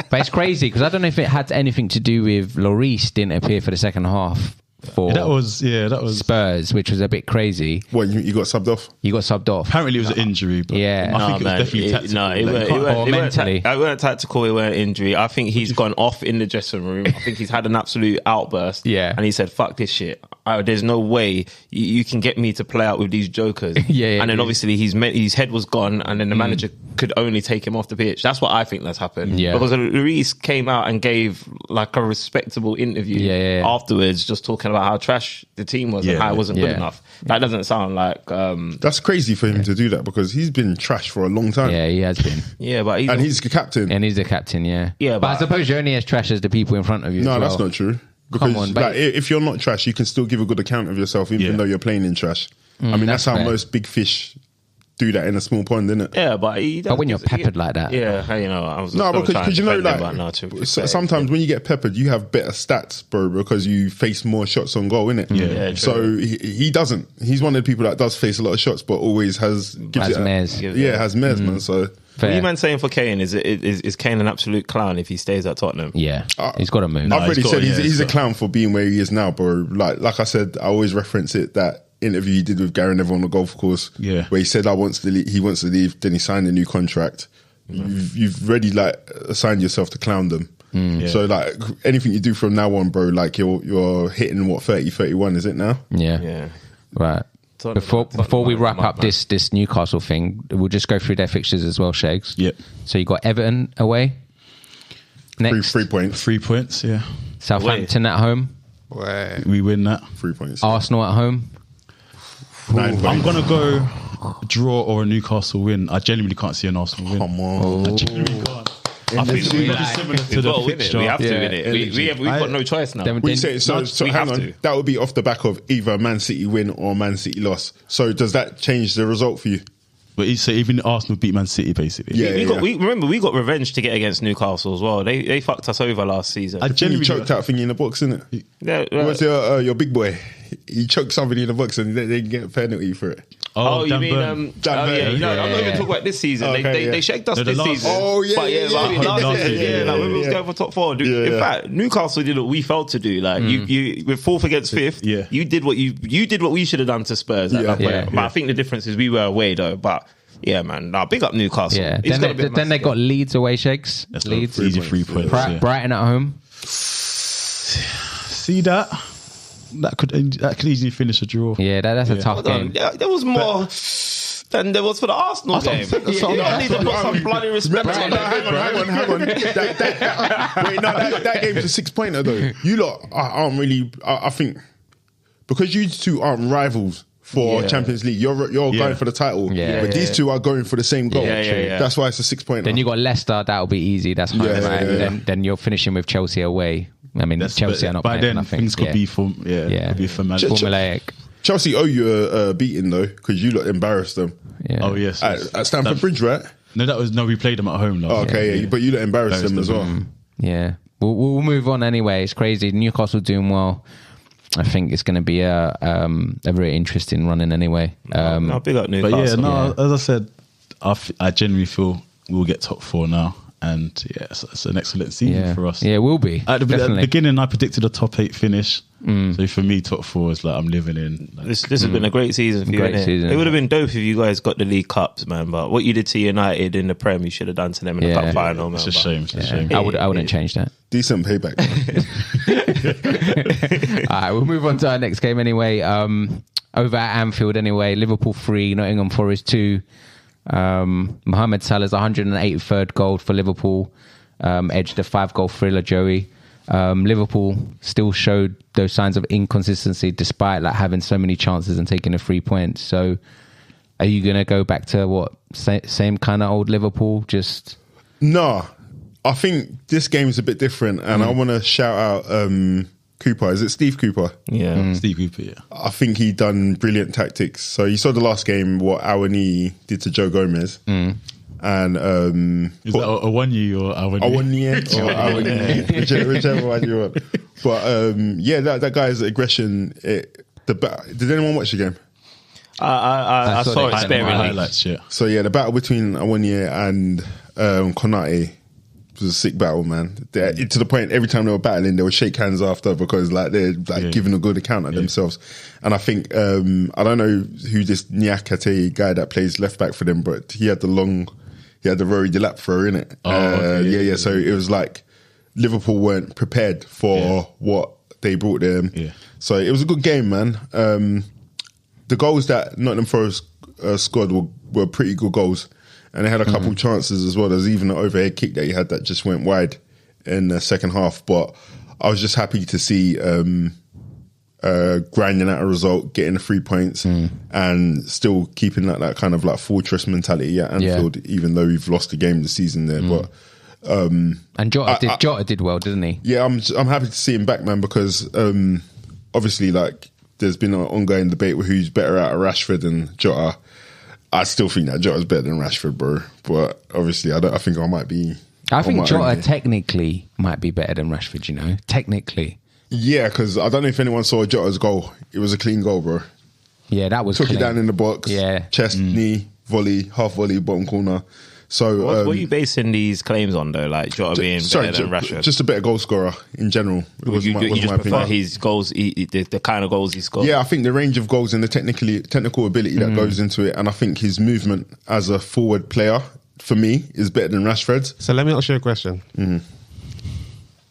Speaker 3: But it's crazy because I don't know if it had anything to do with Lloris didn't appear for the second half for
Speaker 5: that was
Speaker 3: Spurs, which was a bit crazy.
Speaker 4: What, you got subbed off?
Speaker 3: You got subbed off.
Speaker 5: Apparently it was an injury, but I think it was definitely tactical.
Speaker 1: It weren't tactical, it weren't injury. I think he's gone off in the dressing room. I think he's had an absolute outburst.
Speaker 3: Yeah.
Speaker 1: And he said, fuck this shit. There's no way you can get me to play out with these jokers. And then obviously his head was gone, and then the manager could only take him off the pitch. That's what I think that's happened.
Speaker 3: Yeah.
Speaker 1: Because Lloris came out and gave like a respectable interview afterwards, just talking about how trash the team was and how it wasn't good enough. That doesn't sound like...
Speaker 4: That's crazy for him to do that, because he's been trash for a long time.
Speaker 3: Yeah, he has been.
Speaker 1: Yeah, but
Speaker 4: he's the captain.
Speaker 3: And he's the captain, yeah.
Speaker 1: Yeah,
Speaker 3: but I suppose you're only as trash as the people in front of you.
Speaker 4: No, that's not true. Because if you're not trash, you can still give a good account of yourself, even though you're playing in trash. I mean, that's how most big fish do that in a small pond, isn't it?
Speaker 1: Yeah, but
Speaker 3: when you're peppered like that,
Speaker 1: I was
Speaker 4: because sometimes when you get peppered, you have better stats, bro, because you face more shots on goal, innit?
Speaker 1: Yeah.
Speaker 4: So he doesn't. He's one of the people that does face a lot of shots, but always has
Speaker 3: mares,
Speaker 4: man. So.
Speaker 1: What are you man saying for Kane? Is Kane an absolute clown if he stays at Tottenham?
Speaker 3: Yeah, he's got to move.
Speaker 4: I've already said he's a clown for being where he is now, bro. Like I said, I always reference it, that interview he did with Gary Neville on the golf course, where he said he wants to leave, then he signed a new contract. You've already assigned yourself to clown them. So anything you do from now on, bro, you're hitting what, 30, 31, is it now?
Speaker 3: Yeah. Right. Before we wrap up this Newcastle thing, we'll just go through their fixtures as well, Shags.
Speaker 5: Yep.
Speaker 3: So you got Everton away. Next.
Speaker 4: 3 points.
Speaker 5: 3 points, yeah.
Speaker 3: Southampton at home.
Speaker 5: We win that.
Speaker 4: 3 points.
Speaker 3: Arsenal at home.
Speaker 4: 9 points.
Speaker 5: I'm going to go draw or a Newcastle win. I genuinely can't see an Arsenal win.
Speaker 4: Come on.
Speaker 5: I genuinely can't. I think it's really similar to the fixture.
Speaker 1: We have to win it. We've got no choice now.
Speaker 4: So hang on. That would be off the back of either Man City win or Man City loss. So does that change the result for you?
Speaker 5: But so even Arsenal beat Man City, basically.
Speaker 1: Remember, we got revenge to get against Newcastle as well. They fucked us over last season.
Speaker 4: I genuinely choked out thingy in the box, innit?
Speaker 1: Yeah,
Speaker 4: what's your big boy? he choked somebody in the box and they didn't get a penalty for it.
Speaker 1: Oh, you
Speaker 5: Dan
Speaker 1: mean
Speaker 5: Burn.
Speaker 1: I'm not even talking about this season. They shagged us this season.
Speaker 4: Oh yeah,
Speaker 1: but last season, like when we was going for top 4. In fact, Newcastle did what we failed to do. Like you with 4th against 5th, you did what you did what we should have done to Spurs at that point. But I think the difference is we were away though. But yeah, man, big up Newcastle.
Speaker 3: Yeah. Then they got Leeds away, Shakes.
Speaker 5: That's
Speaker 3: Leeds,
Speaker 5: easy 3 points.
Speaker 3: Brighton at home.
Speaker 5: See that? That could easily finish a draw.
Speaker 3: Yeah, that's a tough game.
Speaker 1: There was more than there was for the Arsenal game. I need to put some bloody respect on that.
Speaker 4: Hang on. That game's a 6-pointer though. You lot aren't really. I think because you two aren't rivals for Champions League, you're going for the title.
Speaker 3: Yeah.
Speaker 4: But these two are going for the same goal. That's why it's a 6-pointer.
Speaker 3: Then you got Leicester. That'll be easy. That's fine. Then you're finishing with Chelsea away. I mean, Chelsea are not
Speaker 5: by
Speaker 3: playing
Speaker 5: then
Speaker 3: nothing.
Speaker 5: things could be could be
Speaker 3: formulaic.
Speaker 4: Chelsea owe you a beating though because you lot embarrassed them.
Speaker 3: Yeah.
Speaker 5: Oh yes,
Speaker 4: at Stamford Bridge, right?
Speaker 5: No, we played them at home last.
Speaker 4: Okay, but you lot embarrassed them as well.
Speaker 3: Yeah, we'll move on anyway. It's crazy. Newcastle doing well. I think it's going to be a very interesting running anyway.
Speaker 1: Big up Newcastle.
Speaker 5: But as I said, I genuinely feel we'll get top 4 now. And it's an excellent season for us.
Speaker 3: Yeah, it will be.
Speaker 5: At the beginning, I predicted a top 8 finish. So for me, top 4 is like I'm living in. Like,
Speaker 1: this has been a great season for you. It would have been dope if you guys got the League Cups, man. But what you did to United in the Prem, you should have done to them in the Cup final.
Speaker 5: It's a shame. It's a shame.
Speaker 3: I wouldn't change that.
Speaker 4: Decent payback.
Speaker 3: All right, we'll move on to our next game anyway. Over at Anfield anyway. Liverpool 3, Nottingham Forest 2. Mohamed Salah's 183rd goal for Liverpool edged a 5-goal thriller, Joey. Liverpool still showed those signs of inconsistency despite having so many chances and taking the 3 points. So are you going to go back to same kind of old Liverpool?
Speaker 4: No, I think this game's a bit different and I want to shout out Cooper. Is it Steve Cooper?
Speaker 1: Yeah.
Speaker 5: Steve Cooper, yeah.
Speaker 4: I think he done brilliant tactics. So you saw the last game what Awani did to Joe Gomez. And
Speaker 5: is that a 1 year or Awani?
Speaker 4: Awani, whichever one you want. But that guy's aggression. Did anyone watch the game?
Speaker 1: I saw it sparingly.
Speaker 5: Highlights, yeah.
Speaker 4: So the battle between Awani and Konate was a sick battle, man. To the point, every time they were battling, they would shake hands after because they're giving a good account of themselves. And I think I don't know who this Niakate guy that plays left back for them, but he had the Rory Delap throw in it. So it was like Liverpool weren't prepared for what they brought them. Yeah. So it was a good game, man. The goals that Nottingham Forest scored were pretty good goals. And they had a couple chances as well. There's even an overhead kick that he had that just went wide in the second half. But I was just happy to see grinding out a result, getting the 3 points, and still keeping that kind of fortress mentality at Anfield, even though we've lost the game this season there. But
Speaker 3: and Jota did well, didn't he?
Speaker 4: Yeah, I'm happy to see him back, man, because obviously there's been an ongoing debate with who's better out of Rashford and Jota. I still think that Jota's better than Rashford, bro. But obviously, I think I might be.
Speaker 3: I think Jota technically might be better than Rashford. Technically.
Speaker 4: Yeah, because I don't know if anyone saw Jota's goal. It was a clean goal, bro.
Speaker 3: Yeah, that was
Speaker 4: took
Speaker 3: clean.
Speaker 4: It down in the box.
Speaker 3: Yeah,
Speaker 4: chest, knee, volley, half volley, bottom corner. So,
Speaker 1: what are you basing these claims on, though? Jota being better than Rashford?
Speaker 4: Just a better goal scorer in general.
Speaker 1: You just prefer his goals, the kind of goals he scored?
Speaker 4: Yeah, I think the range of goals and the technical ability that goes into it, and I think his movement as a forward player, for me, is better than Rashford's.
Speaker 2: So let me ask you a question.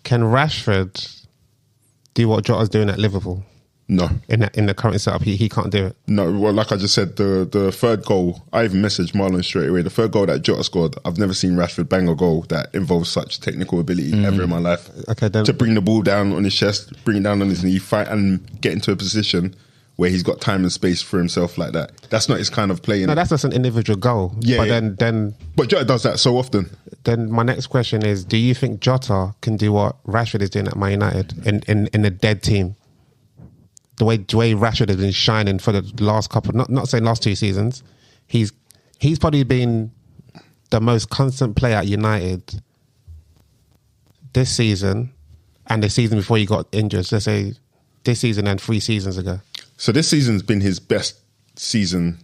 Speaker 2: Can Rashford do what Jota's doing at Liverpool?
Speaker 4: No.
Speaker 2: In the current setup, he can't do it.
Speaker 4: No, well, like I just said, the third goal, I even messaged Marlon straight away. The third goal that Jota scored, I've never seen Rashford bang a goal that involves such technical ability ever in my life.
Speaker 2: Okay, then.
Speaker 4: To bring the ball down on his chest, bring it down on his knee, fight and get into a position where he's got time and space for himself like that. That's not his kind of play.
Speaker 2: No, that's just an individual goal.
Speaker 4: Yeah,
Speaker 2: but then
Speaker 4: but Jota does that so often.
Speaker 2: Then my next question is, do you think Jota can do what Rashford is doing at Man United in a dead team? The way Rashford has been shining for the last couple, not saying last 2 seasons, he's probably been the most constant player at United this season and the season before he got injured. Let's say this season and 3 seasons ago.
Speaker 4: So this season's been his best season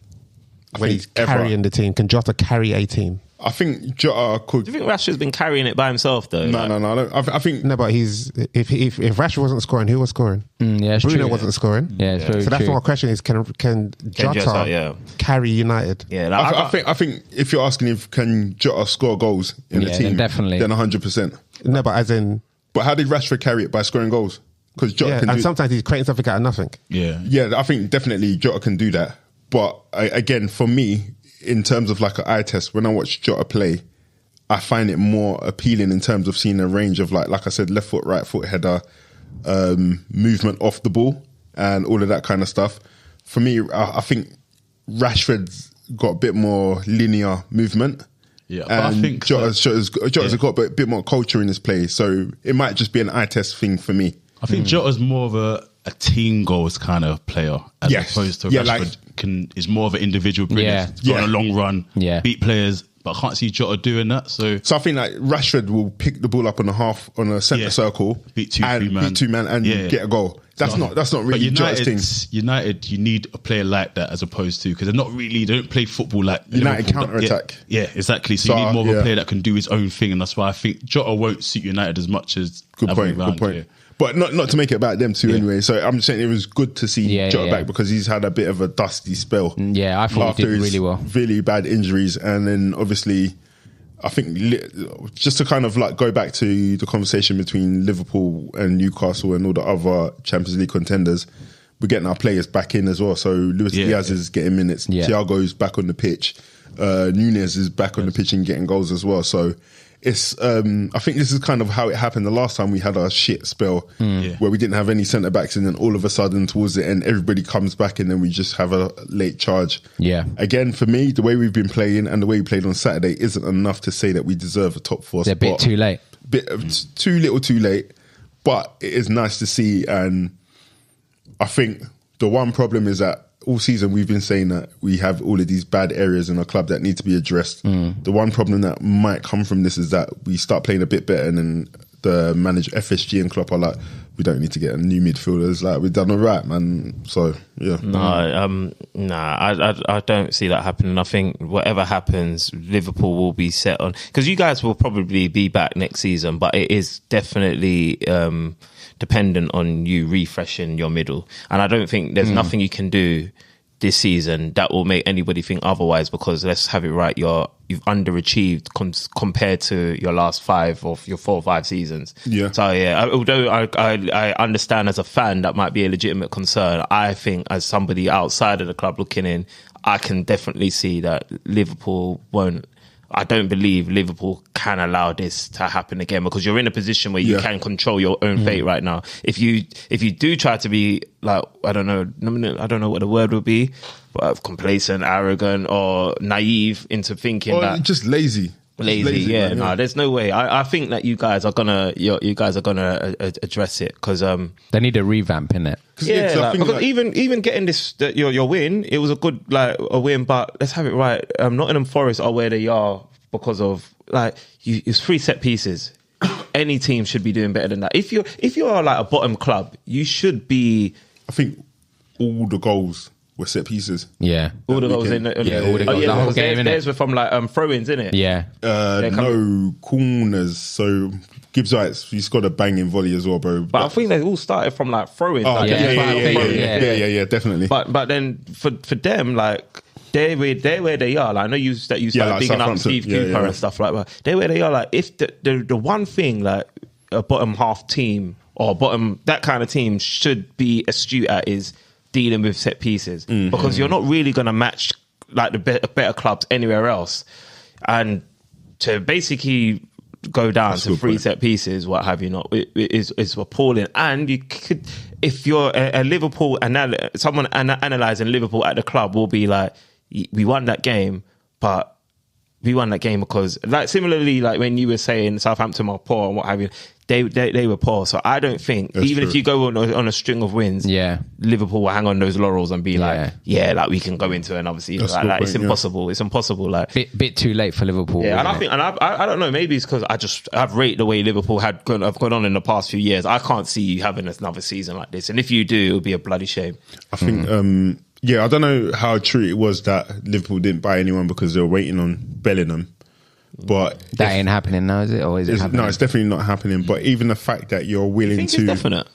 Speaker 2: when he's carrying the team. Can Jota carry a team?
Speaker 4: I think Jota could.
Speaker 1: Do you think Rashford's been carrying it by himself though?
Speaker 4: No. I think
Speaker 2: no, but he's if Rashford wasn't scoring, who was scoring?
Speaker 3: Yeah,
Speaker 2: Bruno
Speaker 3: true.
Speaker 2: wasn't scoring.
Speaker 3: Yeah, it's very
Speaker 2: so that's
Speaker 3: true.
Speaker 2: my question: is can Jota carry United?
Speaker 1: Yeah,
Speaker 4: I think if you're asking if can Jota score goals in the team,
Speaker 3: then definitely,
Speaker 4: then 100%.
Speaker 2: No, but as in,
Speaker 4: but how did Rashford carry it by scoring goals? Because Jota can
Speaker 2: and
Speaker 4: do
Speaker 2: sometimes he's creating something out of nothing.
Speaker 4: Yeah, I think definitely Jota can do that. But again, for me, in terms of like an eye test, when I watch Jota play, I find it more appealing in terms of seeing a range of like I said, left foot, right foot header, movement off the ball, and all of that kind of stuff. For me, I think Rashford's got a bit more linear movement.
Speaker 5: Yeah,
Speaker 4: and
Speaker 5: but I think
Speaker 4: Jota's got a bit more culture in his play, so it might just be an eye test thing for me.
Speaker 5: I think Jota's more of a team goals kind of player as opposed to Rashford is more of an individual brilliance. Go on a long run, beat players, but I can't see Jota doing that. So
Speaker 4: I think like Rashford will pick the ball up on a centre circle,
Speaker 5: beat two man
Speaker 4: and get a goal. That's not really Jota's thing.
Speaker 5: United, you need a player like that as opposed to, because they don't play football like
Speaker 4: United
Speaker 5: Liverpool.
Speaker 4: counter attack.
Speaker 5: Yeah, exactly. So you need more of a player that can do his own thing, and that's why I think Jota won't suit United as much as
Speaker 4: good point.
Speaker 5: Yeah.
Speaker 4: But not to make it about them too anyway. So I'm just saying it was good to see Jota back because he's had a bit of a dusty spell.
Speaker 3: Yeah, I thought he did really well.
Speaker 4: Really bad injuries, and then obviously I think just to kind of like go back to the conversation between Liverpool and Newcastle and all the other Champions League contenders, we're getting our players back in as well. So Luis Diaz is getting minutes. Thiago's back on the pitch. Nunez is back on the pitch and getting goals as well. So it's I think this is kind of how it happened the last time we had our shit spell where we didn't have any centre backs, and then all of a sudden towards the end everybody comes back and then we just have a late charge. Again, for me, the way we've been playing and the way we played on Saturday isn't enough to say that we deserve a top four spot.
Speaker 3: A bit too late.
Speaker 4: Too little too late, but it is nice to see. And I think the one problem is that all season we've been saying that we have all of these bad areas in our club that need to be addressed. The one problem that might come from this is that we start playing a bit better and then the manager, FSG and Klopp are like, we don't need to get a new midfielders. Like, we've done all right, man. So, yeah.
Speaker 1: I don't see that happening. I think whatever happens, Liverpool will be set on. Because you guys will probably be back next season, but it is definitely dependent on you refreshing your middle. And I don't think there's nothing you can do this season that will make anybody think otherwise, because let's have it right, you've underachieved compared to your last 5 or your 4 or 5 seasons. So although I understand as a fan that might be a legitimate concern, I think as somebody outside of the club looking in, I can definitely see that Liverpool won't. I don't believe Liverpool can allow this to happen again, because you're in a position where you can control your own fate right now. If you do try to be like, I don't know what the word would be, but complacent, arrogant, or naive into thinking that
Speaker 4: just lazy.
Speaker 1: There's no way. I think that you guys are gonna address it, because
Speaker 3: they need a revamp in it.
Speaker 1: Because even getting this your win, it was a good a win, but let's have it right. Nottingham Forest are where they are because of it's 3 set pieces. Any team should be doing better than that. If you're like a bottom club, you should be.
Speaker 4: I think all the goals were set pieces.
Speaker 1: All the goals in it.
Speaker 3: All the goals. The whole game,
Speaker 1: theirs were from throw-ins, innit?
Speaker 4: No corners. So Gibbs White, he's got a banging volley as well, bro.
Speaker 1: But I think they all started from throw-ins.
Speaker 4: Definitely.
Speaker 1: But then for them, they're where they are. I know you started bigging up Steve Cooper and stuff like that. They're where they are. If the one thing a bottom half team or bottom that kind of team should be astute at is dealing with set pieces, because you're not really going to match the better clubs anywhere else, and to basically go down to 3 set pieces, what have you not, is appalling. And you could, if you're a Liverpool someone analysing Liverpool at the club will be like, we won that game, but we won that game because similarly when you were saying Southampton are poor and what have you, they were poor. So I don't think
Speaker 4: That's
Speaker 1: even
Speaker 4: true.
Speaker 1: if you go on a string of wins, Liverpool will hang on those laurels and be like we can go into another season.
Speaker 4: That's a good
Speaker 1: Like it's
Speaker 4: point,
Speaker 1: impossible. It's impossible. Like
Speaker 3: bit too late for Liverpool.
Speaker 1: yeah, and I
Speaker 3: wasn't
Speaker 1: think, and I don't know, maybe it's because I've rated the way Liverpool have gone on in the past few years. I can't see you having another season like this, and if you do, it would be a bloody shame.
Speaker 4: I think, I don't know how true it was that Liverpool didn't buy anyone because they were waiting on Bellingham. But
Speaker 3: that ain't happening now, is it? Or is it happening?
Speaker 4: No, it's definitely not happening. But even the fact that you're willing
Speaker 1: I think
Speaker 4: to,
Speaker 1: it's definite.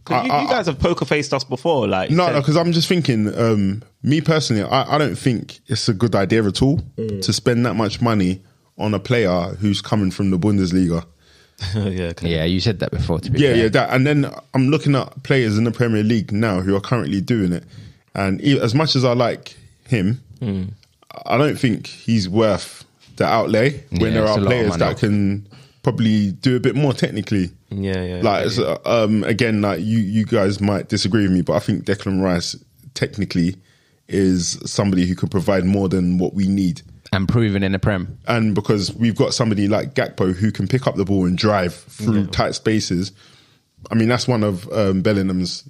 Speaker 1: 'Cause you guys have poker faced us before, like
Speaker 4: no, because I'm just thinking. Me personally, I don't think it's a good idea at all to spend that much money on a player who's coming from the Bundesliga.
Speaker 3: Yeah, you said that before. To be fair.
Speaker 4: Yeah, that. And then I'm looking at players in the Premier League now who are currently doing it. And as much as I like him, I don't think he's worth the outlay when there are players that can probably do a bit more technically. Again, like you guys might disagree with me, but I think Declan Rice technically is somebody who could provide more than what we need.
Speaker 3: And proven in the Prem.
Speaker 4: And because we've got somebody like Gakpo who can pick up the ball and drive through tight spaces. I mean, that's one of Bellingham's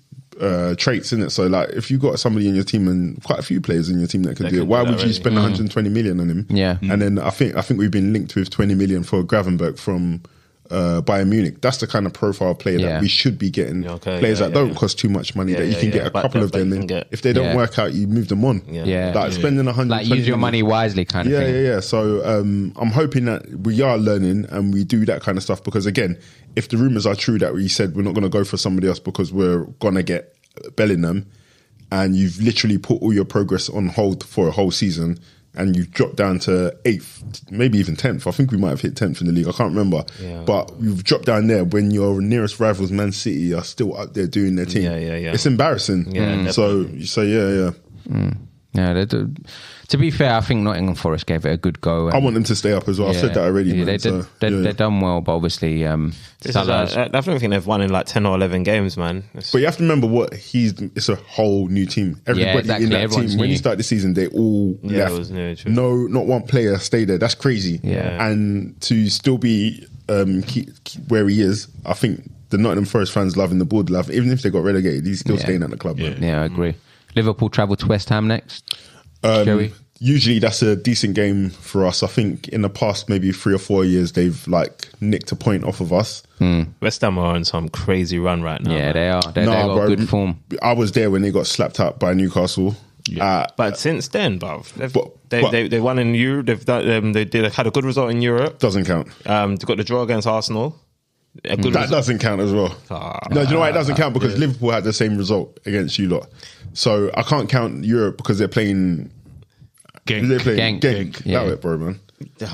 Speaker 4: traits, isn't it? So like if you've got somebody in your team and quite a few players in your team that can do it, why would you spend 120 million on him? And then I think we've been linked with 20 million for Gravenberch from Bayern Munich. That's the kind of profile player that we should be getting. Players that don't cost too much money, that you can get a couple of them, and if they don't work out, you move them on. Like spending 120
Speaker 3: like use your money wisely kind of thing.
Speaker 4: So I'm hoping that we are learning and we do that kind of stuff, because again, if the rumours are true that we said we're not going to go for somebody else because we're going to get Bellingham, and you've literally put all your progress on hold for a whole season, and you've dropped down to 8th, maybe even 10th. I think we might have hit 10th in the league. I can't remember. But you've dropped down there when your nearest rivals, Man City, are still out there doing their thing. It's embarrassing. So
Speaker 3: to be fair, I think Nottingham Forest gave it a good go.
Speaker 4: I want them to stay up as well. I've said that already.
Speaker 3: They've done well, but obviously, I
Speaker 1: don't think they've won in like 10 or 11 games, man.
Speaker 4: But you have to remember it's a whole new team. Everybody in that team, when you start the season, they all left.
Speaker 1: It was new, true.
Speaker 4: No, not one player stayed there. That's crazy. And to still be keep where he is, I think the Nottingham Forest fans loving the board love. Even if they got relegated, he's still staying at the club.
Speaker 3: Yeah, I agree. Liverpool travel to West Ham next.
Speaker 4: Usually that's a decent game for us. I think in the past maybe 3 or 4 years they've like nicked a point off of us.
Speaker 1: West Ham are on some crazy run right now.
Speaker 3: Yeah, they are. They got good form.
Speaker 4: I was there when they got slapped out by Newcastle.
Speaker 1: But since then, they won in Europe. They've done, they had a good result in Europe.
Speaker 4: Doesn't count.
Speaker 1: They've got the draw against Arsenal.
Speaker 4: That doesn't count as well. No, do you know why it doesn't count? Because Liverpool had the same result against you lot. So I can't count Europe because they're playing Genk. Genk. That way, bro, man.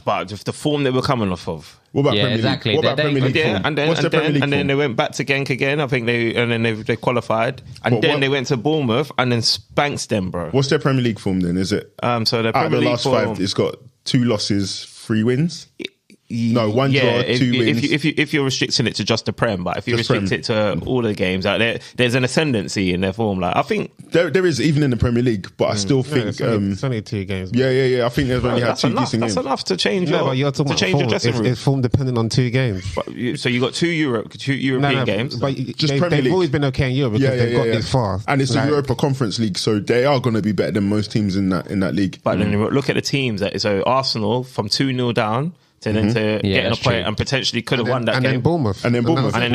Speaker 1: But the form they were coming off of.
Speaker 4: What about Premier League?
Speaker 3: Exactly.
Speaker 4: What about Premier League form?
Speaker 1: And then they went back to Genk again. I think they qualified, and then they went to Bournemouth and then spanked them, bro.
Speaker 4: What's their Premier League form then? Is it
Speaker 1: so their
Speaker 4: out of
Speaker 1: Premier
Speaker 4: the
Speaker 1: League
Speaker 4: last
Speaker 1: form,
Speaker 4: 5? It's got 2 losses, 3 wins. No, 1 draw, 2 wins.
Speaker 1: If you're restricting it to just the Prem, but if you restrict it to all the games, like there's an ascendancy in their form. Like I think
Speaker 4: there is even in the Premier League, but I still think
Speaker 2: it's only 2 games.
Speaker 4: Yeah. I think they've only had 2 decent games.
Speaker 1: That's enough to change your dressing room.
Speaker 2: It's form depending on 2 games.
Speaker 1: So you got 2 European games.
Speaker 2: But they've always been okay in Europe because they've got this far.
Speaker 4: And it's the Europa Conference League, so they are going to be better than most teams in that league.
Speaker 1: But then look at the teams. So Arsenal from 2-0 down. To getting a point and potentially could have won that game.
Speaker 2: And then Bournemouth.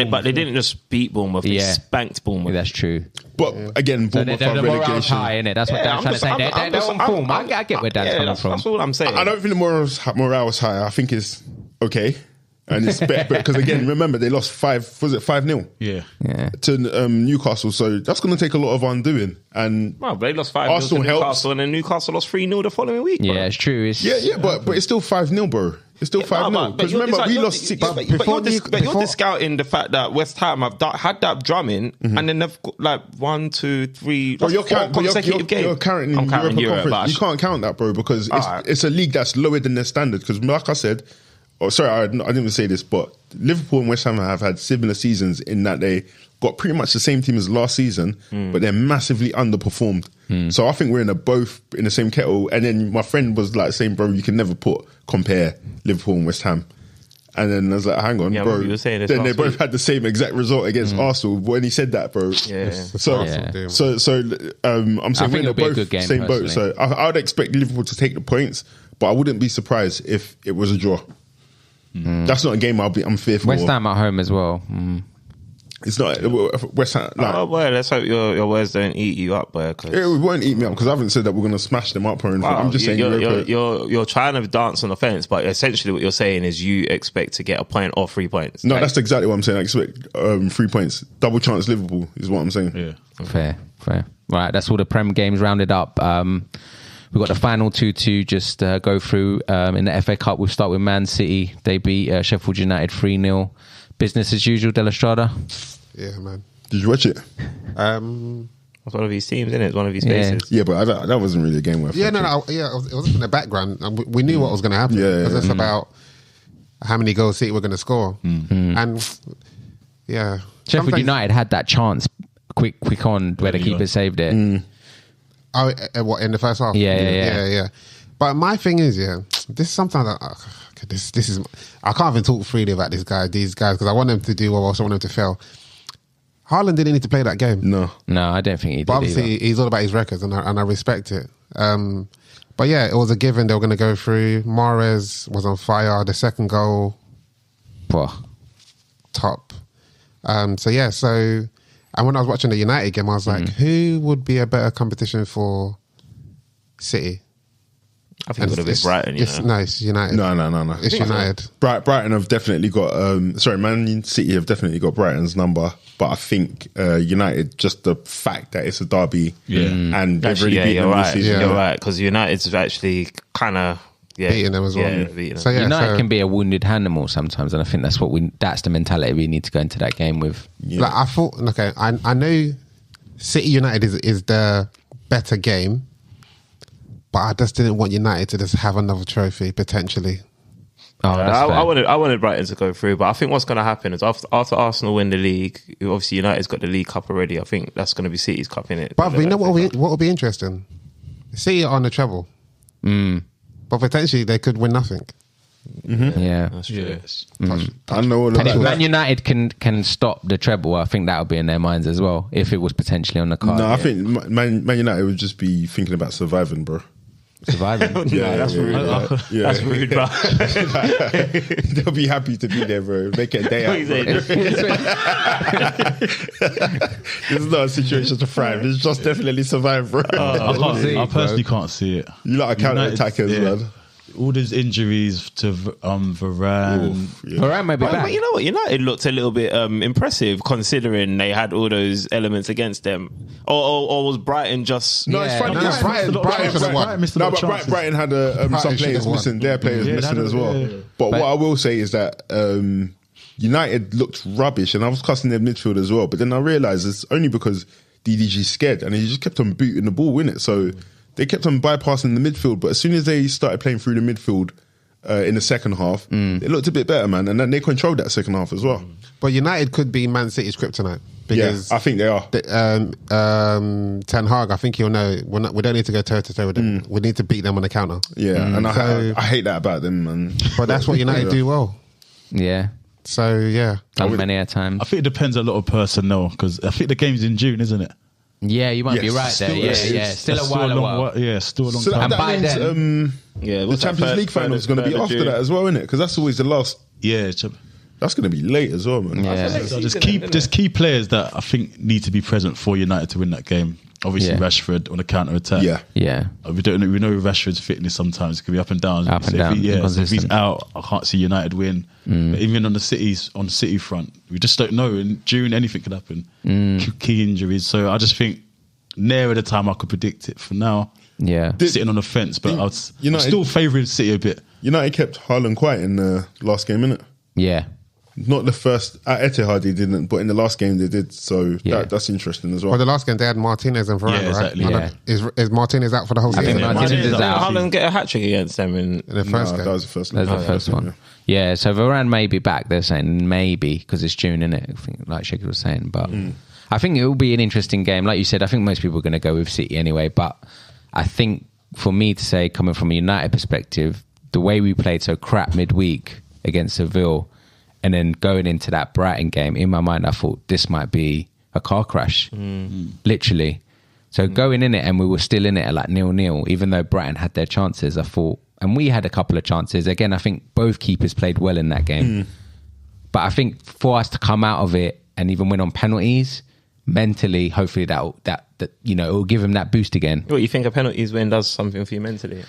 Speaker 1: But they didn't just beat Bournemouth, they spanked Bournemouth.
Speaker 3: That's true.
Speaker 4: But again, Bournemouth are relegation.
Speaker 3: High, innit? That's what Dan's trying to say. They're on form. I get where Dan's coming from.
Speaker 1: That's all I'm saying.
Speaker 4: I don't think the morale is high. I think it's okay. And it's better because again, remember they lost 5-0?
Speaker 5: Yeah.
Speaker 4: To Newcastle, so that's going to take a lot of undoing. And
Speaker 1: they lost 5-0 to Newcastle, and then Newcastle lost 3-0 the following week. Bro.
Speaker 3: Yeah, it's true.
Speaker 4: But it's still 5-0, bro. It's still 5-0. Because remember, we lost 6.
Speaker 1: But you're discounting the fact that West Ham have had that drumming, and then they've got like 1, 2, 3 consecutive games.
Speaker 4: You're counting in Europa Conference. You can't count that, bro, because it's a league that's lower than their standard. Because like I said, I didn't even say this, but Liverpool and West Ham have had similar seasons in that they got pretty much the same team as last season, but they're massively underperformed. So I think we're both in the same kettle. And then my friend was like saying, bro, you can never compare Liverpool and West Ham. And then I was like, hang on,
Speaker 1: Yeah,
Speaker 4: bro.
Speaker 1: you were saying this
Speaker 4: Then they
Speaker 1: last
Speaker 4: both
Speaker 1: week.
Speaker 4: had the same exact result against Arsenal when he said that, bro.
Speaker 1: Yeah.
Speaker 4: So,
Speaker 3: Yeah.
Speaker 4: I'm saying
Speaker 3: think
Speaker 4: we're
Speaker 3: it'll be a
Speaker 4: both
Speaker 3: good game,
Speaker 4: same boat. So
Speaker 3: personally.
Speaker 4: I would expect Liverpool to take the points, but I wouldn't be surprised if it was a draw. That's not a game I'm fearful
Speaker 3: West
Speaker 4: of.
Speaker 3: Ham at home as well.
Speaker 4: It's not West Ham. Like,
Speaker 1: Oh boy, let's hope your words don't eat you up, boy.
Speaker 4: it won't eat me up because I haven't said that we're going to smash them up or anything. I'm just saying
Speaker 1: you're trying to dance on the fence, but essentially what you're saying is you expect to get a point or 3 points.
Speaker 4: No, that's exactly what I'm saying. I expect 3 points. Double chance Liverpool is what I'm saying.
Speaker 5: Yeah.
Speaker 3: Fair. Right, that's all the Prem games rounded up. We've got the final two to just go through. In the FA Cup, we'll start with Man City. They beat Sheffield United 3-0. Business as usual, De La Strada.
Speaker 2: Yeah, man.
Speaker 4: Did you watch it?
Speaker 1: It's one of his teams, isn't it? It's one of his faces.
Speaker 4: Yeah, but that wasn't really a game worth
Speaker 2: Yeah,
Speaker 4: watching.
Speaker 2: it was in the background. And we knew what was going to happen.
Speaker 4: Yeah,
Speaker 2: Because it's about how many goals City were going to score. And yeah.
Speaker 3: Sheffield
Speaker 2: sometimes-
Speaker 3: United had that chance quick on where the keeper saved it.
Speaker 2: Oh, what, in the first half?
Speaker 3: Yeah.
Speaker 2: But my thing is, this is sometimes this is I can't even talk freely about these guys because I want them to do well, I also want them to fail. Haaland didn't need to play that game.
Speaker 4: No.
Speaker 3: No, I don't think he did.
Speaker 2: But obviously, he's all about his records, and I respect it. But yeah, it was a given they were going to go through. Mahrez was on fire. The second goal, top. And when I was watching the United game, I was like, who would be a better competition for City?
Speaker 1: I think it would have been Brighton.
Speaker 2: No, it's United.
Speaker 4: No.
Speaker 2: It's United.
Speaker 4: Brighton have definitely got. Man City have definitely got Brighton's number, but I think United, just the fact that it's a derby, and they've
Speaker 1: Actually,
Speaker 4: really beaten them this season.
Speaker 1: You're right, because United's actually kind of
Speaker 2: beating them as well.
Speaker 1: Yeah, beating them.
Speaker 2: So,
Speaker 3: United can be a wounded animal sometimes, and I think that's the mentality we need to go into that game with.
Speaker 2: Like I thought, okay, I know City United is the better game, but I just didn't want United to just have another trophy potentially.
Speaker 3: Oh, that's fair.
Speaker 1: I wanted Brighton to go through, but I think what's going to happen is after Arsenal win the league, obviously United's got the League Cup already. I think that's going to be City's Cup, innit?
Speaker 2: But you know what will be interesting? City are on the treble, but potentially they could win nothing.
Speaker 3: Yeah.
Speaker 1: That's true.
Speaker 4: I know all of
Speaker 3: And if
Speaker 4: that.
Speaker 3: Man United can stop the treble, I think that would be in their minds as well, if it was potentially on the card.
Speaker 4: No, I think Man United would just be thinking about surviving, bro.
Speaker 3: Surviving.
Speaker 1: That's rude.
Speaker 4: Yeah.
Speaker 1: That's rude, bro.
Speaker 4: They'll be happy to be there, bro. Make it a day out. Bro. This is not a situation to thrive. It's just definitely survive, bro.
Speaker 5: I personally can't see it.
Speaker 4: You like a counter attackers,
Speaker 5: yeah.
Speaker 4: man.
Speaker 5: All those injuries to Varane.
Speaker 3: Varane may be
Speaker 1: But
Speaker 3: back.
Speaker 1: you know what? United looked a little bit impressive considering they had all those elements against them. Or was Brighton just...
Speaker 4: No, it's
Speaker 3: Yeah.
Speaker 4: fine.
Speaker 2: No,
Speaker 4: because
Speaker 2: Brighton
Speaker 5: missed a lot of chances.
Speaker 4: No, but Brighton had some
Speaker 2: Brighton
Speaker 4: players
Speaker 2: should've won.
Speaker 4: missing. Their players
Speaker 5: Yeah,
Speaker 4: missing
Speaker 5: they had-
Speaker 4: as well.
Speaker 5: yeah.
Speaker 4: But what I will say is that United looked rubbish, and I was cussing their midfield as well. But then I realised it's only because DDG's scared, and he just kept on booting the ball, innit? So they kept on bypassing the midfield. But as soon as they started playing through the midfield in the second half, it looked a bit better, man. And then they controlled that second half as well.
Speaker 2: But United could be Man City's kryptonite because
Speaker 4: I think they are.
Speaker 2: Ten Hag, I think he'll know. We don't need to go toe to toe with them. We need to beat them on the counter.
Speaker 4: Yeah, and
Speaker 2: So-
Speaker 4: I hate that about them, man.
Speaker 2: But that's what United do well.
Speaker 3: Yeah.
Speaker 2: So yeah,
Speaker 3: Done many a time.
Speaker 5: I think it depends a lot of personnel because I think the game's in June, isn't it?
Speaker 3: Yeah, you might be
Speaker 4: Yes,
Speaker 3: right
Speaker 4: still
Speaker 3: there.
Speaker 4: is.
Speaker 3: Yeah. Still a
Speaker 5: That's
Speaker 3: while
Speaker 5: long
Speaker 3: away.
Speaker 5: Yeah, still a long
Speaker 4: So
Speaker 5: time.
Speaker 4: that
Speaker 3: by
Speaker 4: means
Speaker 3: then-
Speaker 1: Yeah,
Speaker 4: the Champions League final is going to be after that as well, isn't it? Because that's always the last.
Speaker 5: Yeah,
Speaker 4: That's going to be late as well, man.
Speaker 3: Yeah.
Speaker 5: so there's key players that I think need to be present for United to win that game. Obviously,
Speaker 3: Yeah.
Speaker 5: Rashford on the counter attack.
Speaker 4: Yeah.
Speaker 3: Yeah.
Speaker 5: We know Rashford's fitness sometimes can be up and down.
Speaker 3: Up and
Speaker 5: So
Speaker 3: down,
Speaker 5: If if he's
Speaker 3: inconsistent.
Speaker 5: out, I can't see United win. But even on the City front, we just don't know. In June, anything could happen. Key injuries. So I just think nearer the time I could predict it. For now,
Speaker 3: Yeah.
Speaker 5: sitting on the fence, but I'm still favouring City a bit.
Speaker 4: United kept Haaland quiet in the last game, innit?
Speaker 3: Yeah.
Speaker 4: Not the first at Etihad they didn't, but in the last game they did. So
Speaker 3: Yeah.
Speaker 4: that's interesting as
Speaker 2: well,
Speaker 4: well.
Speaker 2: the last game they had Martinez and Varane,
Speaker 5: Yeah, exactly.
Speaker 2: right?
Speaker 3: Yeah.
Speaker 2: Is Martinez out for the whole
Speaker 3: I think
Speaker 2: season?
Speaker 3: Martinez is out.
Speaker 1: Haaland get a hat-trick against them in...
Speaker 2: In the first
Speaker 4: No,
Speaker 2: game.
Speaker 4: that was the first.
Speaker 3: That's
Speaker 4: leg.
Speaker 3: the first one. Yeah, so Varane may be back. They're saying maybe because it's June, innit? I think, like Shiki was saying, but I think it will be an interesting game. Like you said, I think most people are going to go with City anyway. But I think for me to say, coming from a United perspective, the way we played so crap midweek against Seville, and then going into that Brighton game, in my mind, I thought this might be a car crash, literally. So going in it, and we were still in it at like 0-0, even though Brighton had their chances, I thought, and we had a couple of chances. Again, I think both keepers played well in that game. But I think for us to come out of it and even win on penalties, mentally, hopefully that you know, it will give him that boost again.
Speaker 1: What, you think a penalties win does something for you mentally?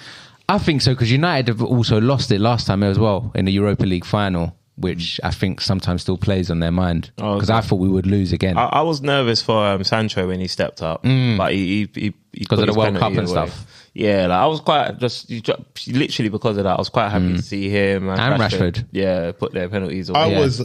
Speaker 3: I think so, because United have also lost it last time as well in the Europa League final, which I think sometimes still plays on their mind, because I thought we would lose again.
Speaker 1: I was nervous for Sancho when he stepped up, but he
Speaker 3: because of the World Cup and
Speaker 1: away.
Speaker 3: stuff.
Speaker 1: Yeah, like I was quite literally because of that. I was quite happy to see him
Speaker 3: and Rashford.
Speaker 1: Yeah, put their penalties away.
Speaker 4: I was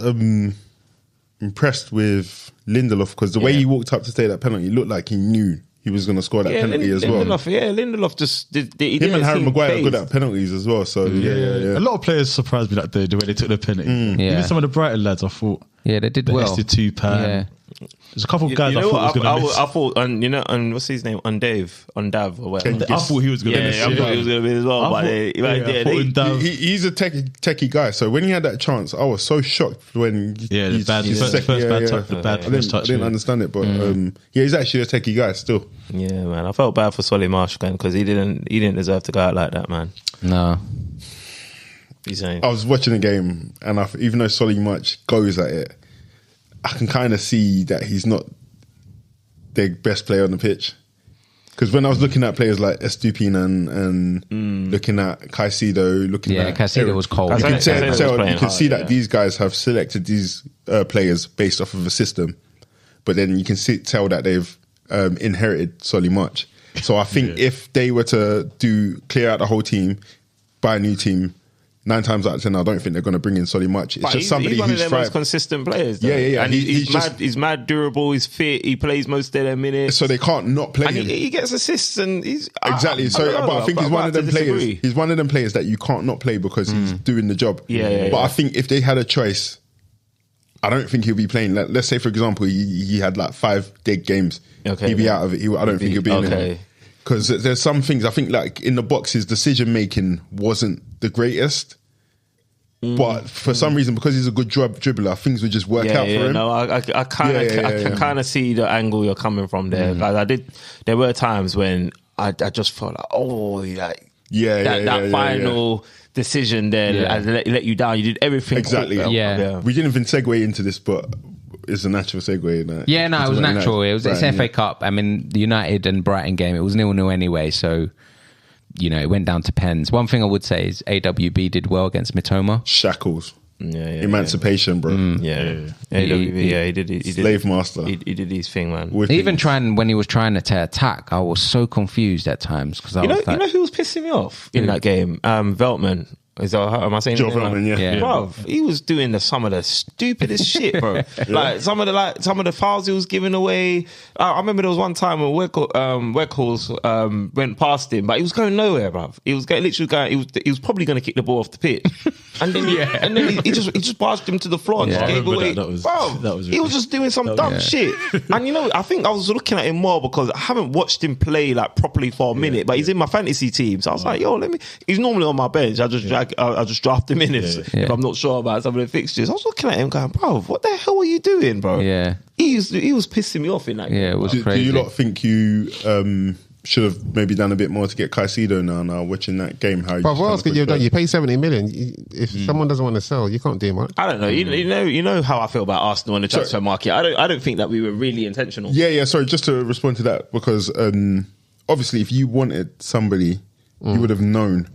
Speaker 4: impressed with Lindelof, because the way he walked up to take that penalty, it looked like he knew he was going to score that penalty as well.
Speaker 1: Lindelof just did.
Speaker 4: Him and Harry Maguire are good at penalties as well. So yeah.
Speaker 5: A lot of players surprised me that day, the way they took the penalty. Even some of the Brighton lads, I thought.
Speaker 3: Yeah, they did
Speaker 5: the
Speaker 3: well.
Speaker 5: Estitupan.
Speaker 3: Yeah.
Speaker 5: There's a couple of guys I thought was going to miss.
Speaker 1: I thought, and what's his name? Undav or whatever.
Speaker 5: I thought he was going to miss.
Speaker 1: Yeah, I thought he was going to be as well.
Speaker 4: He's a techie guy. So when he had that chance, I was so shocked when
Speaker 5: first touch.
Speaker 4: I didn't understand it, but he's actually a techie guy still.
Speaker 1: Yeah, man. I felt bad for Solly Marsh again, because he didn't deserve to go out like that, man.
Speaker 3: No.
Speaker 4: I was watching the game, and even though Solly Marsh goes at it, I can kind of see that he's not the best player on the pitch. Because when I was looking at players like Estupin and looking at Caicedo,
Speaker 3: Caicedo was cold.
Speaker 4: You can see that these guys have selected these players based off of a system, but then you can tell that they've inherited Solly March. So I think if they were to clear out the whole team, buy a new team, 9 times out of 10, I don't think they're going to bring in Solly March. It's just somebody
Speaker 1: he's one
Speaker 4: who's
Speaker 1: of the most consistent players. Though.
Speaker 4: Yeah.
Speaker 1: And he's mad durable. He's fit. He plays most of their minutes.
Speaker 4: So they can't not play
Speaker 1: and
Speaker 4: him.
Speaker 1: He gets assists, and he's
Speaker 4: exactly. I think he's one of them players. He's one of them players that you can't not play because he's doing the job. But I think if they had a choice, I don't think he'll be playing. Let's say, for example, he had like 5 dead games. He'd be out of it. I don't think he'll be in it. Because there's some things, I think, like in the box, his decision making wasn't the greatest. But for some reason, because he's a good dribbler, things would just work out for him.
Speaker 1: No, I can kind of see the angle you're coming from there. Like there were times when I just felt like, that final decision there, I let you down. You did everything
Speaker 4: exactly.
Speaker 1: Cool.
Speaker 3: Yeah.
Speaker 4: We didn't even segue into this, but it's a natural segue.
Speaker 3: It was natural. It was FA Cup. I mean, the United and Brighton game, it was 0-0 anyway, so you know, it went down to pens. One thing I would say is AWB did well against Mitoma.
Speaker 4: Shackles. Emancipation, bro.
Speaker 1: He did.
Speaker 4: Slave master.
Speaker 1: He did his thing, man.
Speaker 3: Even when he was trying to attack, I was so confused at times. Because you
Speaker 1: know who was pissing me off in that game? Veltman. Am I saying
Speaker 4: Joe Veltman? Yeah.
Speaker 1: Bro, he was doing some of the stupidest shit, bro. Like some of the fouls he was giving away. I remember there was one time when Weghorst went past him, but he was going nowhere, bro. He was literally going. He was probably going to kick the ball off the pitch, and then he just barged him to the floor and just gave away. He was just doing some dumb shit. And I think I was looking at him more because I haven't watched him play like properly for a minute, but he's in my fantasy team, so I was like, he's normally on my bench. I'll just draft him in if I'm not sure about some of the fixtures. I was looking at him going, bro, what the hell are you doing, bro?
Speaker 3: Yeah.
Speaker 1: He was pissing me off in that game.
Speaker 3: Yeah, it was crazy.
Speaker 4: Do you not think you should have maybe done a bit more to get Caicedo now watching that game? But
Speaker 2: what else could you have done? You pay 70 million. If someone doesn't want to sell, you can't do much.
Speaker 1: I don't know. You know how I feel about Arsenal and the transfer market. I don't think that we were really intentional.
Speaker 4: Yeah. Sorry, just to respond to that, because obviously if you wanted somebody, you would have known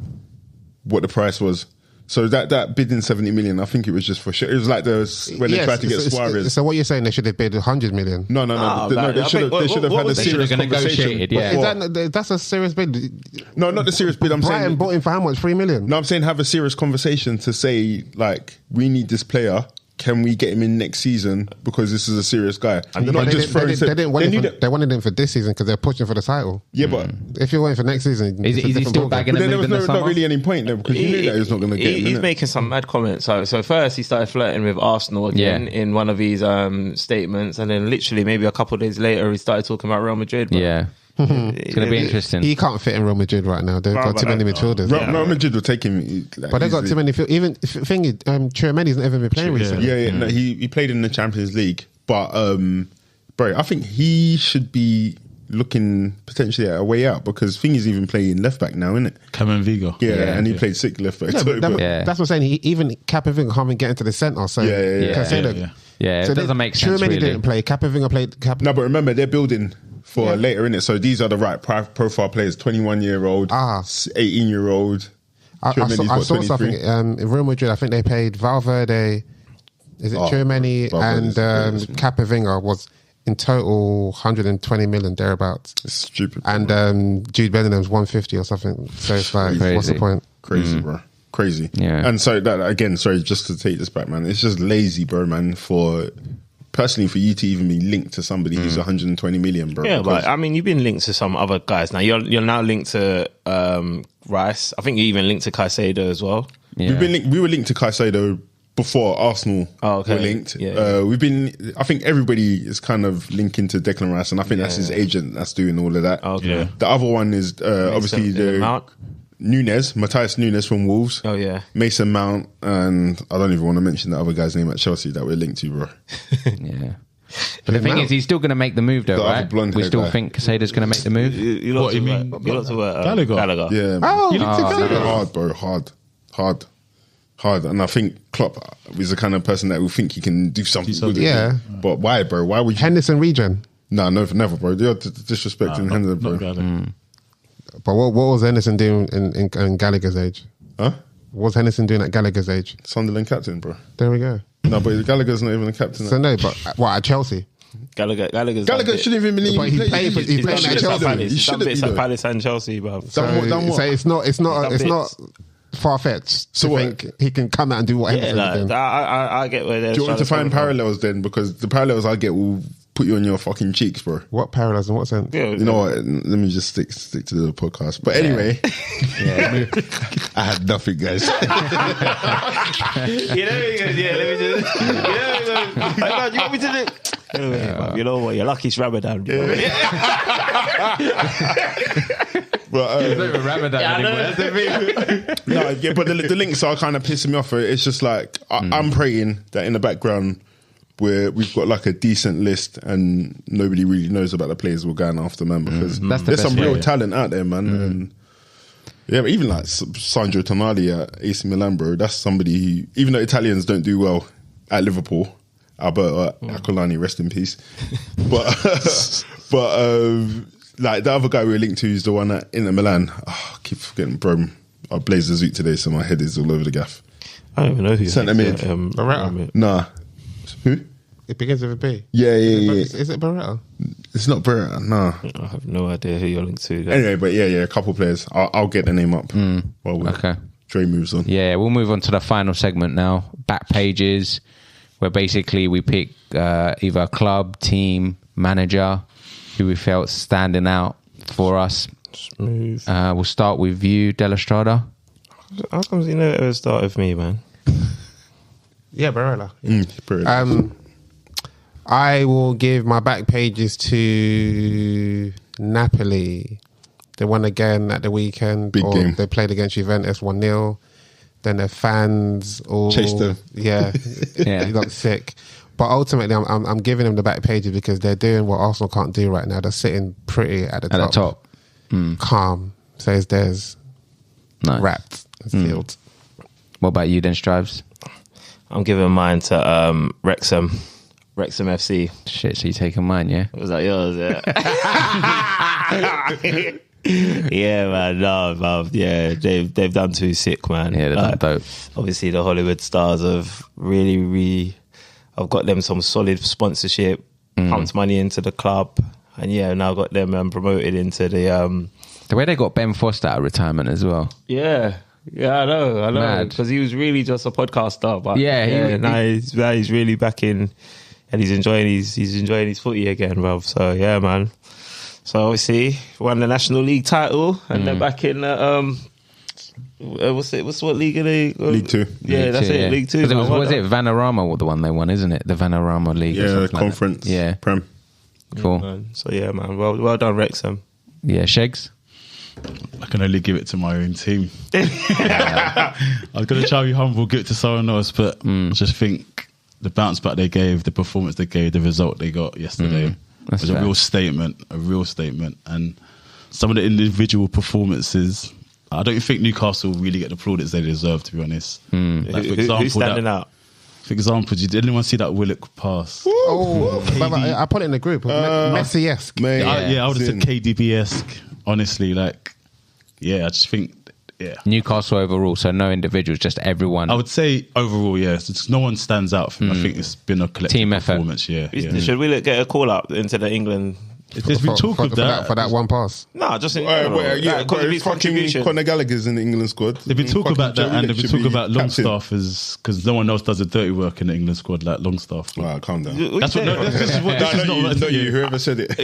Speaker 4: what the price was. So that bidding 70 million, I think it was just for sure. It was like when they tried to get Suarez.
Speaker 2: So what you're saying, they should have bid 100 million?
Speaker 4: No. They should have had a serious conversation.
Speaker 2: That's a serious bid.
Speaker 4: No, not the serious bid. I'm saying
Speaker 2: Brighton bought him for how much? 3 million?
Speaker 4: No, I'm saying have a serious conversation to say, like, we need this player. Can we get him in next season because this is a serious guy?
Speaker 2: They wanted him for this season because they're pushing for the title.
Speaker 4: Yeah, but
Speaker 2: if you're waiting for next season,
Speaker 3: is he still bagging them?
Speaker 4: There was not really any point there because you knew that he was not going to get him.
Speaker 1: He's making some mad comments. So first he started flirting with Arsenal again in one of his statements, and then literally maybe a couple of days later he started talking about Real Madrid.
Speaker 3: Yeah. It's going to be interesting.
Speaker 2: He can't fit in Real Madrid right now. They've got too many midfielders.
Speaker 4: Real Madrid will take him.
Speaker 2: But they've got too many. Even Tchouameni's not even been playing recently.
Speaker 4: Yeah. No, he played in the Champions League, but bro, I think he should be looking potentially at a way out because Thingy's even playing left back now, isn't it?
Speaker 5: Cameron Vigo.
Speaker 4: Yeah, and he played sick left back.
Speaker 2: That's what I'm saying. Even Capavinga can't even get into the centre. So
Speaker 3: it doesn't make sense.
Speaker 2: Tchouameni
Speaker 3: Really.
Speaker 2: didn't play. Capavinga played.
Speaker 4: No, but remember they're building for later in it. So these are the right profile players: 21-year-old, 18-year-old.
Speaker 2: I saw something in Real Madrid. I think they paid Valverde. Is it Tchouameni and Capavinga was in total 120 million thereabouts.
Speaker 4: It's stupid.
Speaker 2: And Jude Bellingham's 150 or something. So it's like, what's the point?
Speaker 4: Crazy, bro. Crazy.
Speaker 3: Yeah.
Speaker 4: And so that again, sorry, just to take this back, man. It's just lazy, bro, man. Personally, for you to even be linked to somebody who's 120 million, bro.
Speaker 1: Yeah, but I mean, you've been linked to some other guys now. You're now linked to Rice. I think you even linked to Caicedo as well.
Speaker 3: Yeah.
Speaker 4: We were linked to Caicedo before Arsenal were linked. I think everybody is kind of linking to Declan Rice, and I think that's his agent that's doing all of that.
Speaker 1: Okay.
Speaker 4: The other one is obviously Matthias Nunes from Wolves.
Speaker 1: Oh yeah,
Speaker 4: Mason Mount, and I don't even want to mention the other guy's name at Chelsea that we're linked to, bro.
Speaker 3: Yeah. But the thing is, he's still going to make the move, though, right? We still think Casado's going to make the move.
Speaker 1: You lot
Speaker 5: Gallagher?
Speaker 1: Gallagher.
Speaker 4: Yeah, hard, bro, hard. And I think Klopp is the kind of person that will think he can do something good.
Speaker 2: Yeah.
Speaker 4: But why, bro? Why would you?
Speaker 2: Henderson regen.
Speaker 4: No, never, bro. You're disrespecting Henderson, bro.
Speaker 2: But what was Henderson doing in Gallagher's age?
Speaker 4: Huh?
Speaker 2: What was Henderson doing at Gallagher's age?
Speaker 4: Sunderland captain, bro.
Speaker 2: There we go.
Speaker 4: No, but Gallagher's not even a captain.
Speaker 2: So no, but what, at Chelsea?
Speaker 1: Gallagher
Speaker 4: shouldn't even be.
Speaker 2: But he's playing at Chelsea.
Speaker 1: He should be at Palace and Chelsea, bro.
Speaker 2: So it's not far-fetched to think he can come out and do what Henderson did.
Speaker 1: I get where they're
Speaker 4: Do you want to find parallels then? Because the parallels I get will put you on your fucking cheeks, bro.
Speaker 2: What parallels in what sense?
Speaker 4: You know what? Let me just stick to the podcast. But anyway, I had nothing, guys.
Speaker 1: You want me to do? You know what? You're lucky it's Ramadan.
Speaker 4: But,
Speaker 3: It's not even Ramadan anymore.
Speaker 4: but the links are kind of pissing me off. It's just like I'm praying that in the background we've got like a decent list and nobody really knows about the players we're going after, man, because there's some real talent out there, man. And but even like Sandro Tonali at AC Milan, bro, that's somebody who, even though Italians don't do well at Liverpool, Alberto Acolani, rest in peace. But like the other guy we were linked to is the one at Inter Milan. Oh, I keep forgetting, bro. I blazed the zoot today, so my head is all over the gaff.
Speaker 1: I don't even know who
Speaker 4: Centre mid.
Speaker 2: Beretta.
Speaker 4: Nah. Who?
Speaker 2: It begins with a B.
Speaker 4: Yeah.
Speaker 2: Is it Beretta?
Speaker 4: It's not Beretta, no.
Speaker 1: I have no idea who you're linked to.
Speaker 4: Anyway, but a couple players. I'll get the name up while Dre moves on.
Speaker 3: Yeah, we'll move on to the final segment now. Back pages, where basically we pick either a club, team, manager, who we felt standing out for us.
Speaker 1: Smooth.
Speaker 3: We'll start with you, Della Strada.
Speaker 1: How come you never start with me, man?
Speaker 2: Yeah, Barella.
Speaker 4: Beretta.
Speaker 2: I will give my back pages to Napoli. They won again at the weekend.
Speaker 4: Big game.
Speaker 2: They played against Juventus 1-0. Then their fans all
Speaker 4: chased them.
Speaker 2: Yeah, they got sick. But ultimately, I'm giving them the back pages because they're doing what Arsenal can't do right now. They're sitting pretty at the top. Calm. Says there's wrapped and sealed.
Speaker 3: What about you then, Strives?
Speaker 1: I'm giving mine to Wrexham FC.
Speaker 3: Shit, so you taking mine, yeah?
Speaker 1: Was that yours? Yeah. Yeah, man. No, yeah, they've done too sick, man.
Speaker 3: Yeah, they've done dope.
Speaker 1: Obviously, the Hollywood stars have really, I've got them some solid sponsorship, pumped money into the club, and now got them promoted into the
Speaker 3: way they got Ben Foster out of retirement as well.
Speaker 1: Yeah, I know, because he was really just a podcast star, but now he's really back in, and he's enjoying his footy again, bruv. So yeah, man. So obviously won the National League title, and they're back in what's what league are they?
Speaker 4: League 2.
Speaker 1: Yeah, that's it. League 2.
Speaker 3: Was it Vanarama the one they won, isn't it? The Vanarama League.
Speaker 4: Yeah, the conference.
Speaker 3: Yeah,
Speaker 4: Prem.
Speaker 3: Cool.
Speaker 1: Man. So yeah, man. Well done, Wrexham.
Speaker 3: Yeah, Shegs?
Speaker 5: I can only give it to my own team. I was going to try to be humble, give it to someone else, but I just think the bounce back they gave, the performance they gave, the result they got yesterday was a real statement. And some of the individual performances, I don't think Newcastle really get the plaudits they deserve, to be honest. Like, for example,
Speaker 1: who's standing out?
Speaker 5: For example, did anyone see that Willock pass?
Speaker 2: But I put it in the group. Messi-esque.
Speaker 5: I would have said KDB-esque. Honestly, I just think,
Speaker 3: Newcastle overall, so no individuals, just everyone.
Speaker 5: I would say overall, no one stands out for me. I think it's been a collective
Speaker 3: team effort.
Speaker 5: performance.
Speaker 1: Should we get a call up into the England?
Speaker 5: There's been talk of that.
Speaker 2: For that one pass.
Speaker 1: No, just in
Speaker 4: fucking
Speaker 1: contribution.
Speaker 4: Conor Gallagher's in the England squad.
Speaker 5: They've been talking about that, and they've been talking about
Speaker 4: captain.
Speaker 5: Longstaff because no one else does the dirty work in the England squad like Longstaff.
Speaker 4: Calm down.
Speaker 5: That's what. This is what. This is not
Speaker 4: you. Whoever said it.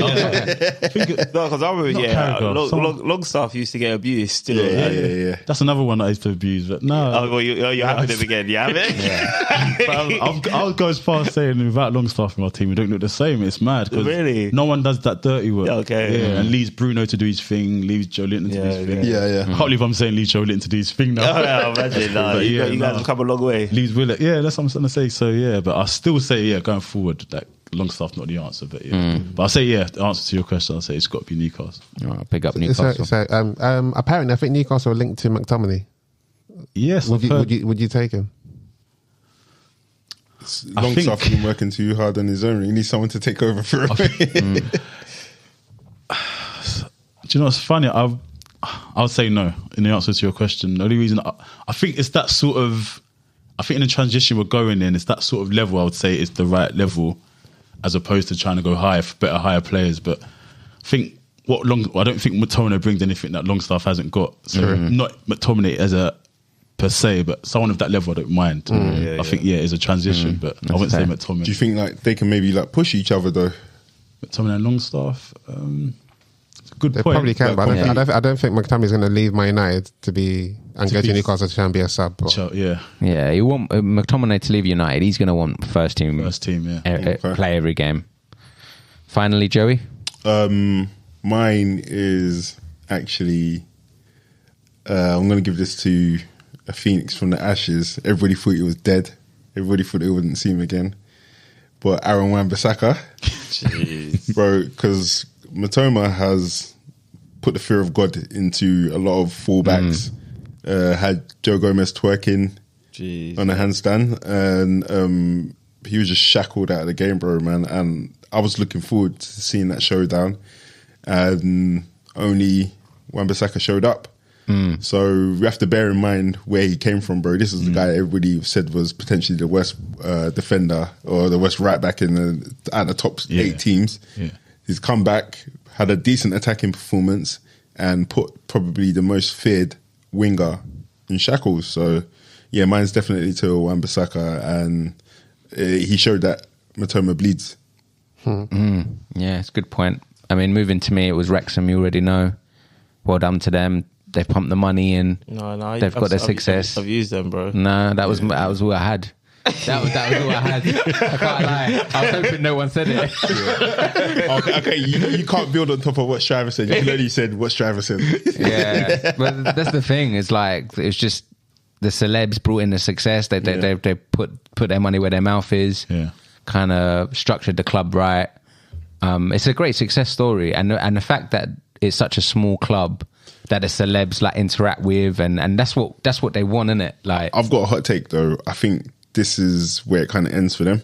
Speaker 1: No, because I remember, Longstaff used to get abused still.
Speaker 4: Yeah.
Speaker 5: That's another one that I used to abuse. But no.
Speaker 1: Oh, well, you're having him again. You have it?
Speaker 5: But I'll go as far as saying without Longstaff in my team, we don't look the same. It's mad because
Speaker 1: Really?
Speaker 5: no one does that dirty work.
Speaker 1: Okay.
Speaker 5: And leaves Bruno to do his thing, leaves Joe Linton to do his thing.
Speaker 4: Yeah.
Speaker 5: I can't believe I'm saying leave Joe Linton to do his thing now.
Speaker 1: Imagine. You guys have come a long way.
Speaker 5: Leaves Willock. Yeah, that's what I'm trying to say. So, but I still say, going forward, like, Longstaff not the answer, but But I'll say, the answer to your question, I'll say it's got to be Newcastle.
Speaker 3: All right, pick up Newcastle.
Speaker 2: Apparently, I think Newcastle are linked to McTominay.
Speaker 5: Yes,
Speaker 2: Would you take him?
Speaker 4: Longstaff has been working too hard on his own. He needs someone to take over for him.
Speaker 5: Do you know what's funny? I'll say no in the answer to your question. The only reason I think it's that sort of, I think in the transition we're going in, it's that sort of level I would say is the right level, as opposed to trying to go higher for better, higher players. But I think I don't think McTominay brings anything that Longstaff hasn't got. So not McTominay as a per se, but someone of that level I don't mind. I think it's a transition, but I wouldn't say McTominay.
Speaker 4: Do you think they can maybe push each other though?
Speaker 5: McTominay and Longstaff. Good
Speaker 2: they
Speaker 5: point.
Speaker 2: Probably can, but I don't think McTominay's going to leave Man United to go to Newcastle to try and be a sub.
Speaker 3: You want McTominay to leave United. He's going to want first team, play every game. Finally, Joey.
Speaker 4: Mine is actually. I'm going to give this to a phoenix from the ashes. Everybody thought he was dead. Everybody thought they wouldn't see him again. But Aaron Wan-Bissaka, bro, because Matoma has put the fear of God into a lot of fullbacks. Had Joe Gomez twerking on a handstand, and he was just shackled out of the game, bro, man. And I was looking forward to seeing that showdown, and only Wan-Bissaka showed up. So we have to bear in mind where he came from, bro. This is the guy everybody said was potentially the worst defender or the worst right back at the top 8 teams. He's come back, had a decent attacking performance, and put probably the most feared winger in shackles. So, mine's definitely to Wan-Bissaka, and he showed that Matoma bleeds.
Speaker 3: Yeah, it's a good point. I mean, moving to me, it was Wrexham. You already know. Well done to them. They've pumped the money in.
Speaker 1: No,
Speaker 3: they've got their success.
Speaker 1: I've used them, bro.
Speaker 3: No, that was all I had. That was all I had. I can't lie. I was hoping no one said it.
Speaker 4: Okay, you can't build on top of what Striver said. You clearly said what Striver said.
Speaker 3: Yeah, but that's the thing. It's just the celebs brought in the success. They put their money where their mouth is.
Speaker 5: Yeah,
Speaker 3: kind of structured the club right. It's a great success story, and the fact that it's such a small club that the celebs interact with, and that's what they want, isn't it?
Speaker 4: I've got a hot take though. I think this is where it kind of ends for them,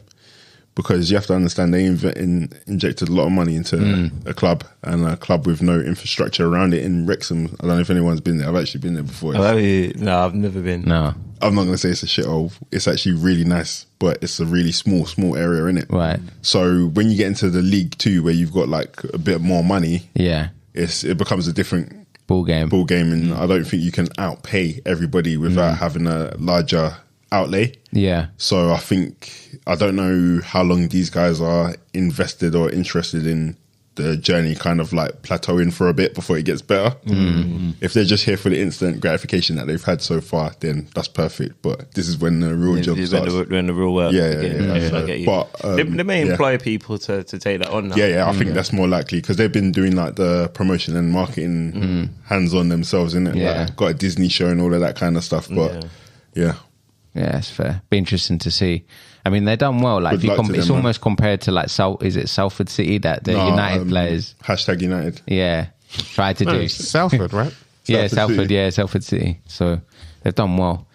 Speaker 4: because you have to understand they injected a lot of money into a club, and a club with no infrastructure around it in Wrexham. I don't know if anyone's been there. I've actually been there before.
Speaker 1: No, I've never been.
Speaker 3: No.
Speaker 4: I'm not going to say it's a shithole. It's actually really nice, but it's a really small area, innit?
Speaker 3: Right.
Speaker 4: So when you get into the League 2, where you've got a bit more money, it becomes a different
Speaker 3: ball game,
Speaker 4: and I don't think you can outpay everybody without having a larger outlay.
Speaker 3: Yeah.
Speaker 4: So I don't know how long these guys are invested or interested in the journey kind of like plateauing for a bit before it gets better. If they're just here for the instant gratification that they've had so far, then that's perfect. But this is when the real job starts.
Speaker 1: When the real work.
Speaker 4: Yeah.
Speaker 1: I get you. But they may employ people to take that on now.
Speaker 4: I think that's more likely because they've been doing like the promotion and marketing hands on themselves, innit? Like, got a Disney show and all of that kind of stuff. But yeah,
Speaker 3: it's fair. Be interesting to see. I mean, they've done well. Like, if you it's almost compared to like Salford City that the United players
Speaker 4: #United.
Speaker 3: Yeah, tried to do.
Speaker 2: Salford, right?
Speaker 3: Salford City. So they've done well.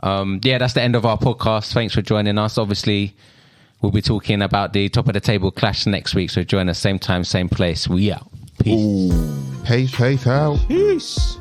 Speaker 3: That's the end of our podcast. Thanks for joining us. Obviously, we'll be talking about the top of the table clash next week. So join us same time, same place. We out. Peace.
Speaker 2: Peace out.
Speaker 1: Peace.